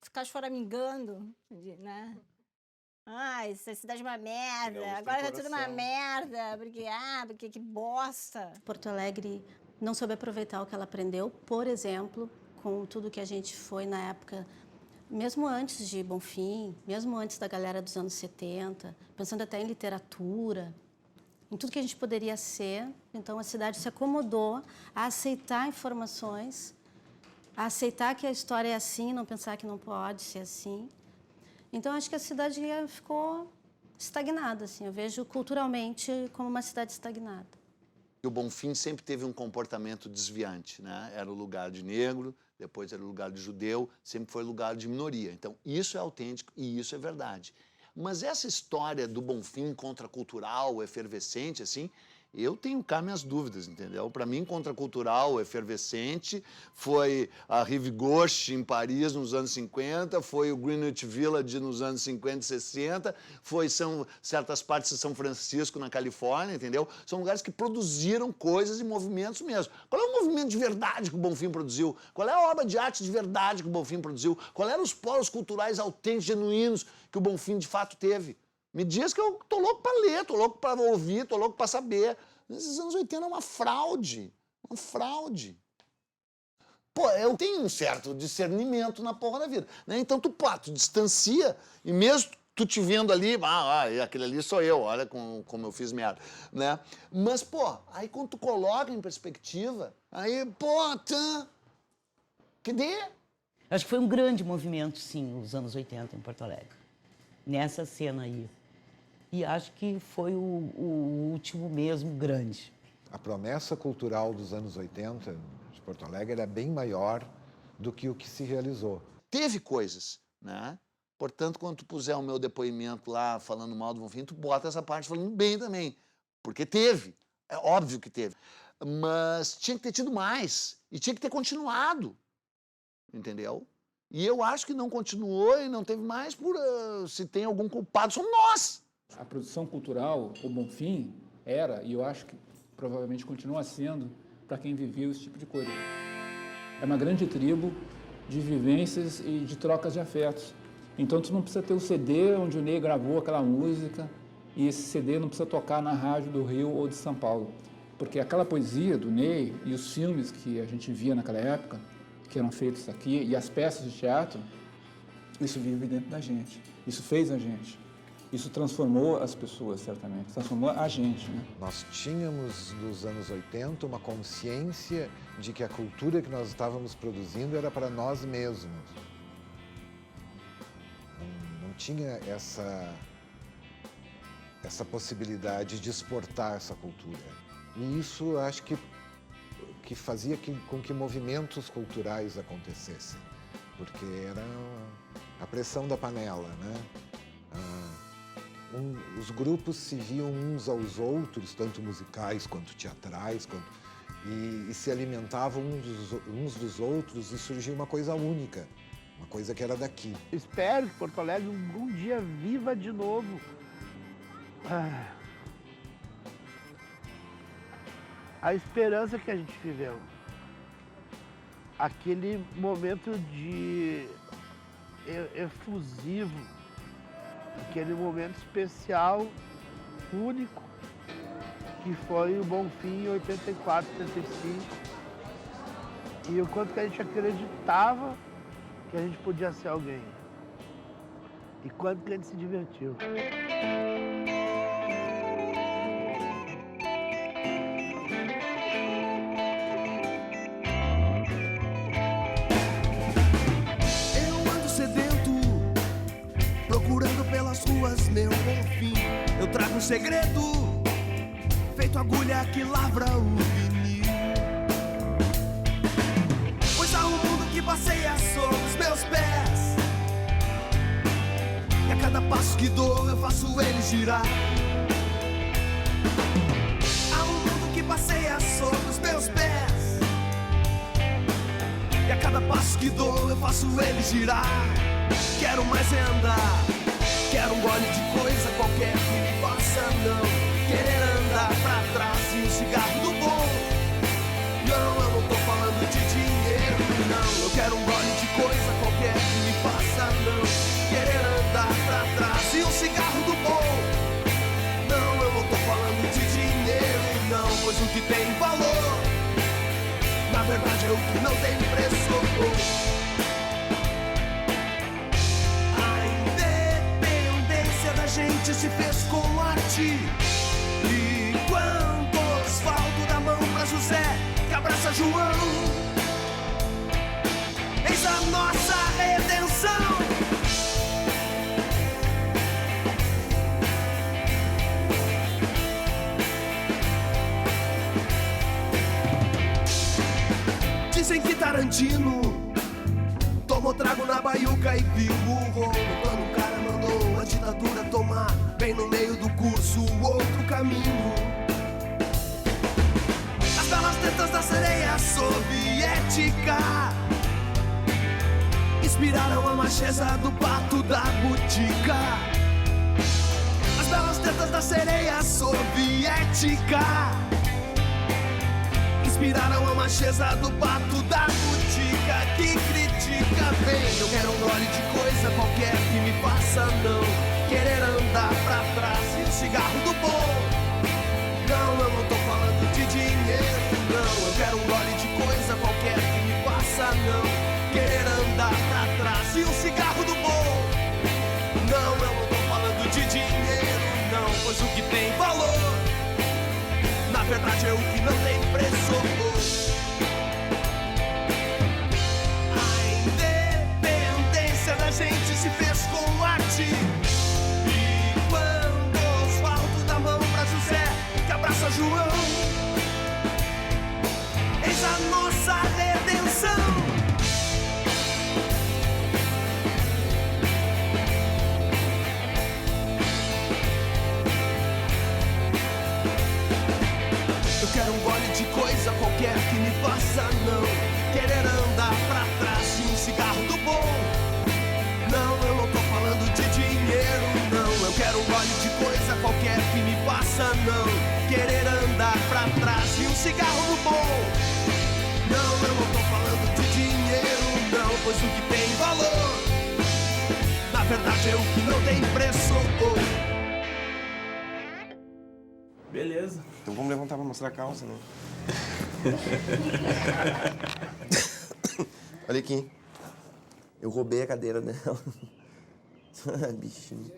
Ficar choramingando, né? Essa cidade é uma merda. Agora tá tudo uma merda. Porque que bosta. Porto Alegre não soube aproveitar o que ela aprendeu, por exemplo, com tudo que a gente foi na época, mesmo antes de Bonfim, mesmo antes da galera dos anos 70, pensando até em literatura, em tudo que a gente poderia ser. Então, a cidade se acomodou a aceitar informações, a aceitar que a história é assim, não pensar que não pode ser assim. Então, acho que a cidade ficou estagnada, assim. Eu vejo culturalmente como uma cidade estagnada. O Bonfim sempre teve um comportamento desviante, né? Era o lugar de negro, depois era o lugar de judeu, sempre foi lugar de minoria. Então, isso é autêntico e isso é verdade. Mas essa história do Bonfim contracultural, efervescente, assim, eu tenho cá minhas dúvidas, entendeu? Para mim, contracultural, efervescente, foi a Rive Gauche em Paris nos anos 50, foi o Greenwich Village nos anos 50 e 60, são certas partes de São Francisco, na Califórnia, entendeu? São lugares que produziram coisas e movimentos mesmo. Qual é o movimento de verdade que o Bonfim produziu? Qual é a obra de arte de verdade que o Bonfim produziu? Qual eram os polos culturais autênticos, genuínos, que o Bonfim de fato teve? Me diz que eu tô louco para ler, tô louco para ouvir, tô louco para saber. Nesses anos 80 é uma fraude. Uma fraude. Pô, eu tenho um certo discernimento na porra da vida, né? Então tu distancia, e mesmo tu te vendo ali, aquele ali sou eu, olha como eu fiz merda, né? Mas, pô, aí quando tu coloca em perspectiva, aí, cadê? Acho que foi um grande movimento, sim, os anos 80 em Porto Alegre. Nessa cena aí. E acho que foi o último mesmo grande. A promessa cultural dos anos 80 de Porto Alegre era bem maior do que o que se realizou. Teve coisas, né? Portanto, quando tu puser o meu depoimento lá falando mal do Bonfim, tu bota essa parte falando bem também. Porque teve. É óbvio que teve. Mas tinha que ter tido mais. E tinha que ter continuado. Entendeu? E eu acho que não continuou e não teve mais por... se tem algum culpado, somos nós! A produção cultural, o Bonfim, era, e eu acho que provavelmente continua sendo, para quem vivia esse tipo de coisa. É uma grande tribo de vivências e de trocas de afetos. Então, tu não precisa ter o CD onde o Ney gravou aquela música e esse CD não precisa tocar na rádio do Rio ou de São Paulo. Porque aquela poesia do Ney e os filmes que a gente via naquela época, que eram feitos aqui, e as peças de teatro, isso vive dentro da gente. Isso fez a gente. Isso transformou as pessoas, certamente. Transformou a gente, né? Nós tínhamos, nos anos 80, uma consciência de que a cultura que nós estávamos produzindo era para nós mesmos. Não tinha essa possibilidade de exportar essa cultura. E isso, acho que fazia com que movimentos culturais acontecessem. Porque era a pressão da panela, né? Os grupos se viam uns aos outros, tanto musicais quanto teatrais, e se alimentavam uns dos outros, e surgia uma coisa única, uma coisa que era daqui. Espero que Porto Alegre um dia viva de novo. A esperança que a gente viveu. Aquele momento de efusivo, aquele momento especial, único, que foi o Bonfim em 84, 85. E o quanto que a gente acreditava que a gente podia ser alguém. E quanto que a gente se divertiu. Ruas, meu Bonfim, eu trago um segredo, feito agulha que lavra o vinil. Pois há um mundo que passeia sobre os meus pés, e a cada passo que dou eu faço ele girar. Há um mundo que passeia sobre os meus pés, e a cada passo que dou eu faço ele girar. Quero mais é andar, quero um gole de coisa qualquer que me faça não querer andar pra trás e um cigarro do bom. Não, eu não tô falando de dinheiro, não. Eu quero um gole de coisa qualquer que me faça não querer andar pra trás e um cigarro do bom. Não, eu não tô falando de dinheiro, não, pois o que tem valor, na verdade é o que não tem preço. A gente se fez com arte. E quando Osvaldo dá mão pra José, que abraça João, eis a nossa redenção. Dizem que Tarantino tomou trago na baiuca e viu o rolo. Quando o cara mandou a ditadura tomar, bem no meio do curso, o outro caminho. As belas tetas da sereia soviética inspiraram a macheza do pato da botica. As belas tetas da sereia soviética inspiraram a macheza do pato da botica que critica bem. Eu quero um gole de coisa qualquer que me faça não querer andar pra trás e um cigarro do bom. Não, eu não tô falando de dinheiro, não. Eu quero um gole de coisa qualquer que me faça não querer andar pra trás e um cigarro do bom. Não, eu não tô falando de dinheiro, não, pois o que tem valor, na verdade é o que não tem preço. A independência da gente se fez com arte. E quando Osvaldo dá mão pra José, que abraça João, eis a nossa redenção. Eu quero um gole de coisa qualquer que me faça não querer andar pra trás e um cigarro do bom. Não, eu não tô falando de dinheiro, não. Eu quero um gole de coisa qualquer que me faça não querer andar pra trás e um cigarro do bom. Não, eu não tô falando de dinheiro, não, pois o que tem valor, na verdade é o que não tem preço. Beleza. Então vamos levantar pra mostrar a calça, né? Olha aqui. Eu roubei a cadeira dela. Bichinho.